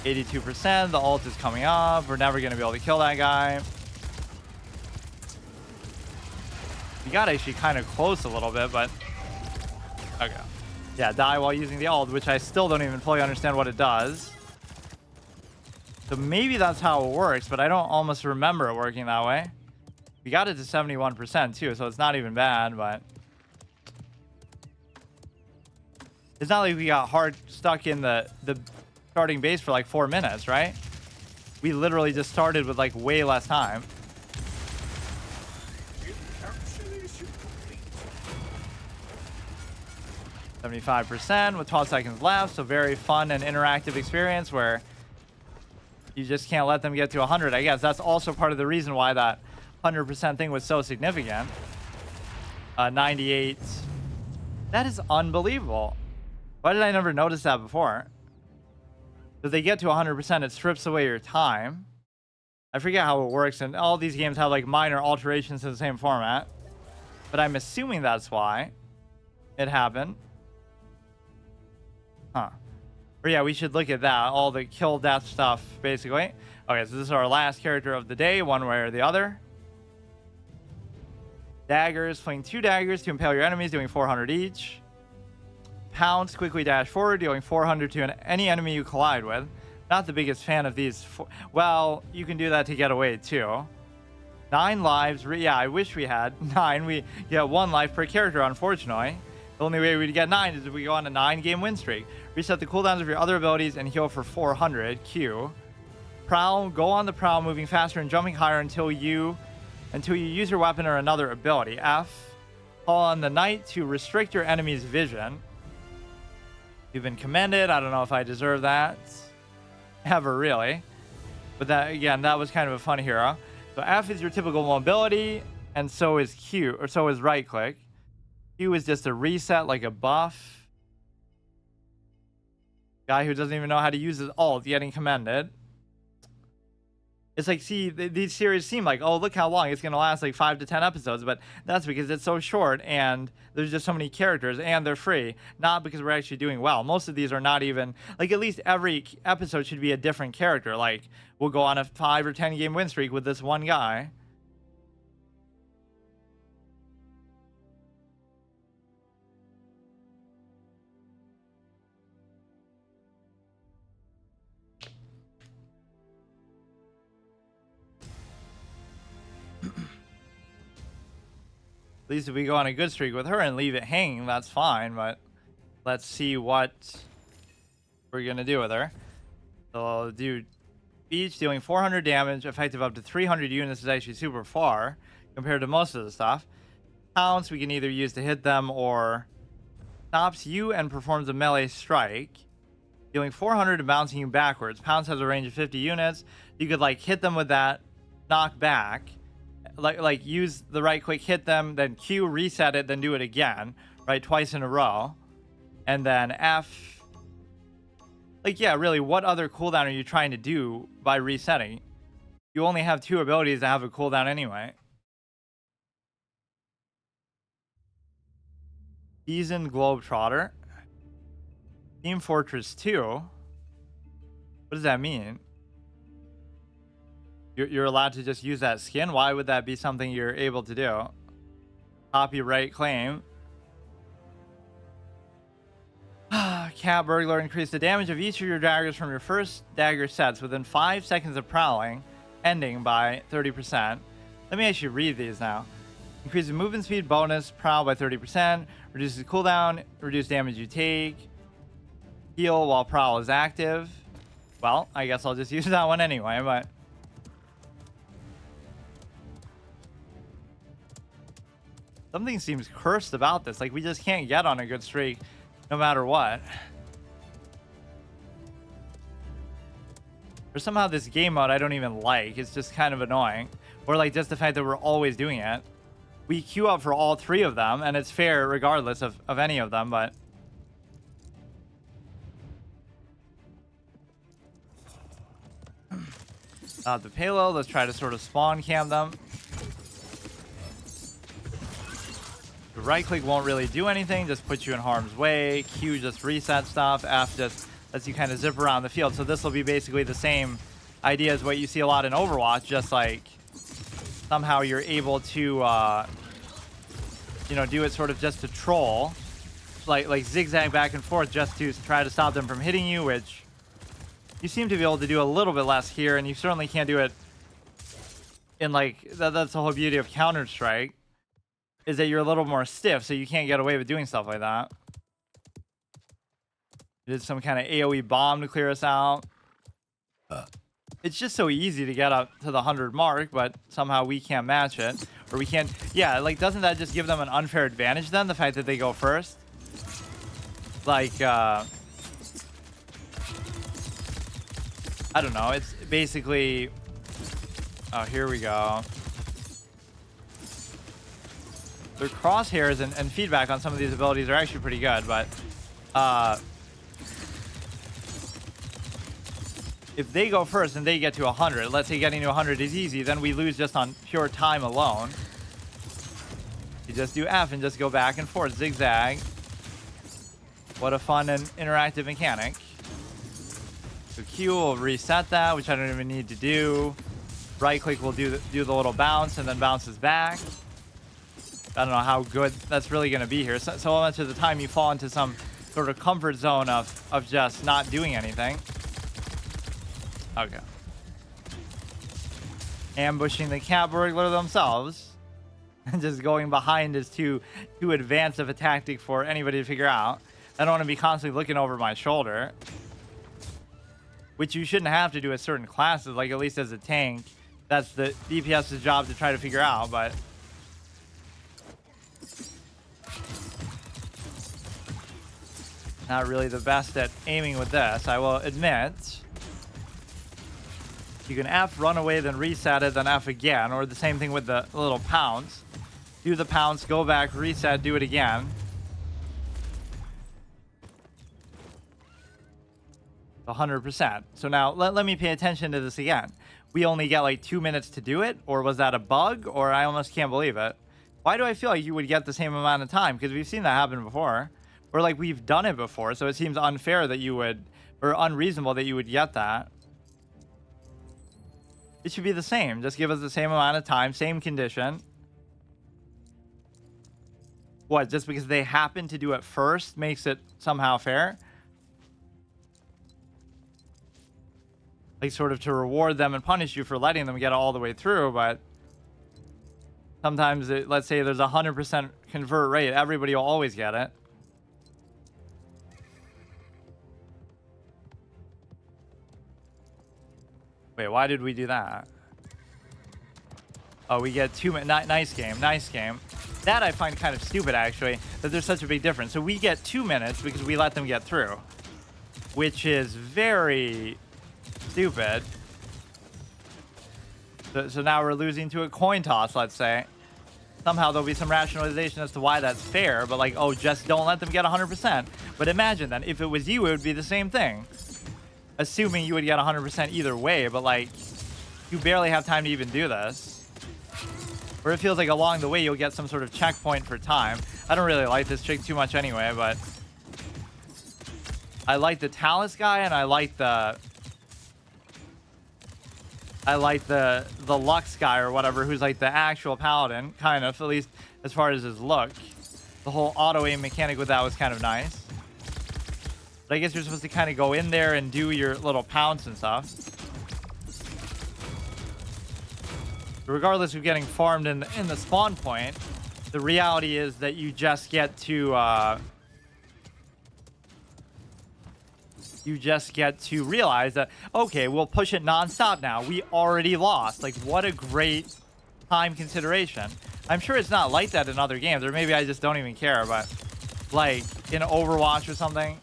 82%. The ult is coming up. We're never going to be able to kill that guy. We got actually kind of close a little bit, but okay. Yeah, die while using the ult, which I still don't even fully understand what it does. So maybe that's how it works, but I don't almost remember it working that way. We got it to 71% too, so it's not even bad, but it's not like we got hard stuck in the starting base for like 4 minutes, right? We literally just started with like way less time. %, with 12 seconds left, so very fun and interactive experience where you just can't let them get to 100. I guess that's also part of the reason why that 100% thing was so significant. 98. That is unbelievable. Why did I never notice that before? If they get to 100%, it strips away your time. I forget how it works, and all these games have like minor alterations to the same format. But I'm assuming that's why it happened. Huh. But yeah, we should look at that. All the kill death stuff, basically. Okay, so this is our last character of the day, one way or the other. Daggers, fling 2 daggers to impale your enemies, doing 400 each. Pounce, quickly dash forward, dealing 400 to any enemy you collide with. Not the biggest fan of these. Well, you can do that to get away too. 9 lives. Yeah, I wish we had 9. We get 1 life per character, unfortunately. The only way we'd get 9 is if we go on a 9-game win streak. Reset the cooldowns of your other abilities and heal for 400. Q. Prowl. Go on the prowl, moving faster and jumping higher until you use your weapon or another ability. F. Call on the knight to restrict your enemy's vision. You've been commended. I don't know if I deserve that. Ever, really. But that, again, that was kind of a fun hero. So F is your typical mobility, and so is Q, or so is right click. Q is just a reset, like a buff. Guy who doesn't even know how to use his ult, getting commended. It's like, see, these series seem like, oh, look how long it's going to last, like 5 to 10 episodes. But that's because it's so short and there's just so many characters and they're free. Not because we're actually doing well. Most of these are not even, like, at least every episode should be a different character. Like, we'll go on a 5 or 10 game win streak with this one guy. At least if we go on a good streak with her and leave it hanging, that's fine, but let's see what we're going to do with her. So I'll do each dealing 400 damage, effective up to 300 units is actually super far compared to most of the stuff. Pounce we can either use to hit them or stops you and performs a melee strike. Dealing 400 and bouncing you backwards. Pounce has a range of 50 units. You could like hit them with that, knock back. Like use the right click, hit them, then Q, reset it, then do it again, right, twice in a row. And then F, like, yeah, really, what other cooldown are you trying to do by resetting? You only have 2 abilities that have a cooldown anyway. Seasoned Globetrotter. Team Fortress 2. What does that mean? You're allowed to just use that skin? Why would that be something you're able to do? Copyright claim. Cat Burglar. Increase the damage of each of your daggers from your first dagger sets within 5 seconds of prowling, ending by 30%. Let me actually read these now. Increase the movement speed bonus, prowl by 30%, reduces cooldown, reduce damage you take, heal while prowl is active. Well, I guess I'll just use that one anyway, but something seems cursed about this. Like, we just can't get on a good streak no matter what. Or somehow this game mode I don't even like. It's just kind of annoying. Or like just the fact that we're always doing it. We queue up for all 3 of them, and it's fair regardless of any of them, but the payload, let's try to sort of spawn cam them. The right click won't really do anything, just puts you in harm's way. Q just reset stuff. F just Lets you kind of zip around the field. So this will be basically the same idea as what you see a lot in Overwatch, just like somehow you're able to, you know, do it sort of just to troll, like zigzag back and forth just to try to stop them from hitting you, which you seem to be able to do a little bit less here, and you certainly can't do it in like, that's the whole beauty of Counter-Strike, is that you're a little more stiff, so you can't get away with doing stuff like that. Did some kind of AoE bomb to clear us out. It's just so easy to get up to the 100 mark, but somehow we can't match it. Or we can't... Yeah, like, doesn't that just give them an unfair advantage then, the fact that they go first? Like, I don't know. It's basically... Oh, here we go. Their crosshairs and feedback on some of these abilities are actually pretty good, but... if they go first and they get to 100, let's say getting to 100 is easy, then we lose just on pure time alone. You just do F and just go back and forth, zigzag. What a fun and interactive mechanic. So Q will reset that, which I don't even need to do. Right click will do the little bounce and then bounces back. I don't know how good that's really going to be here. So much of the time you fall into some sort of comfort zone of just not doing anything. Okay. Ambushing the cat burglar themselves. And just going behind is too advanced of a tactic for anybody to figure out. I don't want to be constantly looking over my shoulder. Which you shouldn't have to do with certain classes, like at least as a tank. That's the DPS's job to try to figure out, but... not really the best at aiming with this, I will admit. You can F, run away, then reset it, then F again, or the same thing with the little pounce. Do the pounce, go back, reset, do it again. 100%. So now let me pay attention to this again. We only get like 2 minutes to do it, or was that a bug, or I almost can't believe it. Why do I feel like you would get the same amount of time? Because we've seen that happen before, or like we've done it before, so it seems unfair that you would, or unreasonable that you would get that. It should be the same. Just give us the same amount of time, same condition. What, just because they happen to do it first makes it somehow fair? Like sort of to reward them and punish you for letting them get all the way through, but sometimes, let's say there's a 100% convert rate, everybody will always get it. Wait, why did we do that? Oh, we get 2 minutes. Nice game, nice game. That I find kind of stupid, actually, that there's such a big difference. So we get 2 minutes because we let them get through, which is very stupid. So now we're losing to a coin toss, let's say. Somehow there'll be some rationalization as to why that's fair, but like, oh, just don't let them get 100%. But imagine then, if it was you, it would be the same thing. Assuming you would get 100% either way, but like, you barely have time to even do this. Or it feels like along the way you'll get some sort of checkpoint for time. I don't really like this chick too much anyway, but I like the Talus guy, and I like the Lux guy or whatever, who's like the actual Paladin, kind of, at least as far as his look. The whole auto aim mechanic with that was kind of nice. But I guess you're supposed to kind of go in there and do your little pounce and stuff. Regardless of getting farmed in the spawn point, the reality is that you just get to realize that, okay, we'll push it non-stop now. We already lost. Like, what a great time consideration. I'm sure it's not like that in other games, or maybe I just don't even care, but like in Overwatch or something,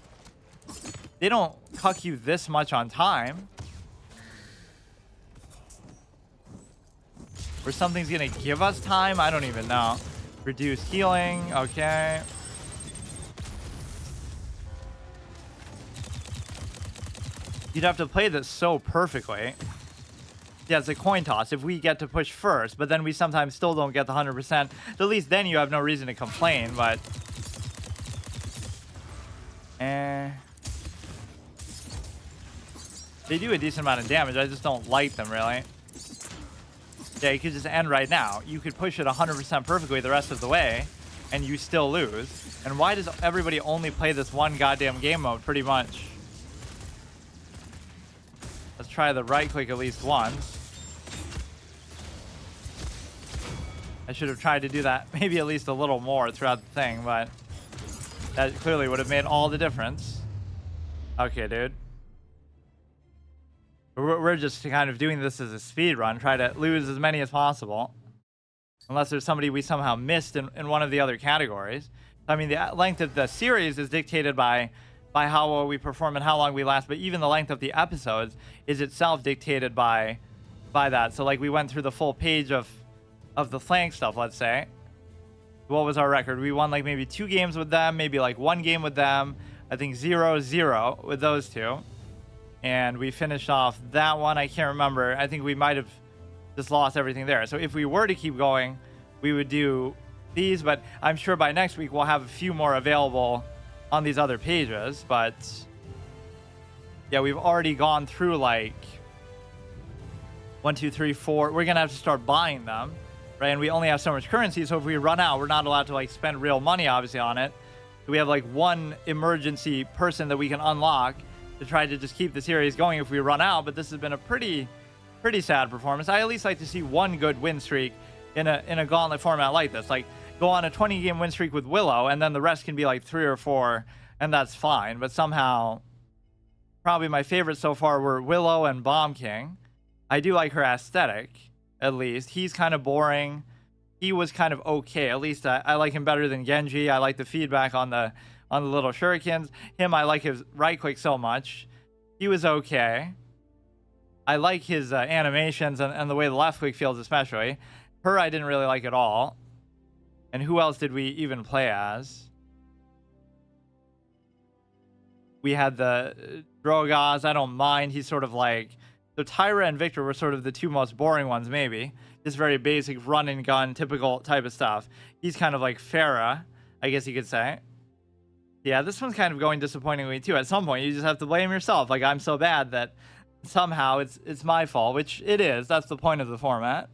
they don't cuck you this much on time. Or something's gonna give us time? I don't even know. Reduce healing, okay. You'd have to play this so perfectly. Yeah, it's a coin toss. If we get to push first, but then we sometimes still don't get the 100%, at least then you have no reason to complain, but... They do a decent amount of damage. I just don't like them, really. Yeah, you could just end right now. You could push it 100% perfectly the rest of the way, and you still lose. And why does everybody only play this one goddamn game mode, pretty much? Let's try the right click at least once. I should have tried to do that maybe at least a little more throughout the thing, but that clearly would have made all the difference. Okay, dude. We're just kind of doing this as a speed run, try to lose as many as possible. Unless there's somebody we somehow missed in one of the other categories. I mean, the length of the series is dictated by how well we perform and how long we last, but even the length of the episodes is itself dictated by that. So like we went through the full page of the flank stuff, let's say. What was our record? We won like maybe 2 games with them, maybe like 1 game with them. I think 0-0 with those 2. And we finished off that one. I can't remember. I think we might have just lost everything there. So if we were to keep going, we would do these, but I'm sure by next week we'll have a few more available on these other pages. But yeah, we've already gone through like 1, 2, 3, 4. We're gonna have to start buying them, right? And we only have so much currency, so if we run out, we're not allowed to like spend real money obviously on it. So we have like one emergency person that we can unlock to try to just keep the series going if we run out. But this has been a pretty sad performance. I at least like to see one good win streak in a Gauntlet format like this. Like go on a 20-game win streak with Willow, and then the rest can be like 3 or 4, and that's fine. But somehow, probably my favorites so far were Willow and Bomb King. I do like her aesthetic, at least. He's kind of boring. He was kind of okay. At least I like him better than Genji. I like the feedback on the little shurikens. Him, I like his right click so much. He was okay. I like his animations and the way the left click feels especially. Her, I didn't really like at all. And who else did we even play as? We had the Drogas. I don't mind. He's sort of like... So Tyra and Victor were sort of the 2 most boring ones, maybe. Just very basic run and gun, typical type of stuff. He's kind of like Farah, I guess you could say. Yeah, this one's kind of going disappointingly too. At some point, you just have to blame yourself. Like, I'm so bad that somehow it's my fault, which it is. That's the point of the format.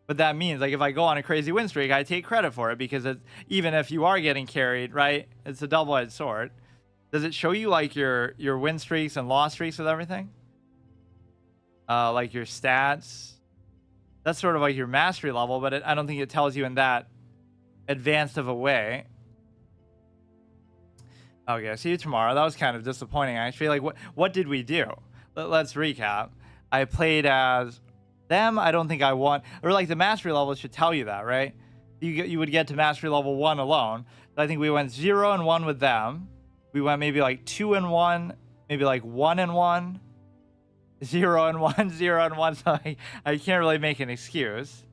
But that means, like, if I go on a crazy win streak, I take credit for it, because even if you are getting carried, right, it's a double-edged sword. Does it show you, like, your win streaks and loss streaks with everything? Like, your stats? That's sort of like your mastery level, but I don't think it tells you in that advanced of a way. Okay, see you tomorrow. That was kind of disappointing, actually. Like, what did we do? Let's recap. I played as them. I don't think I won. Or, like, the mastery level should tell you that, right? You would get to mastery level 1 alone. So I think we went 0-1 with them. We went maybe, like, 2-1. Maybe, like, 1-1. 0-1, 0-1. So I can't really make an excuse.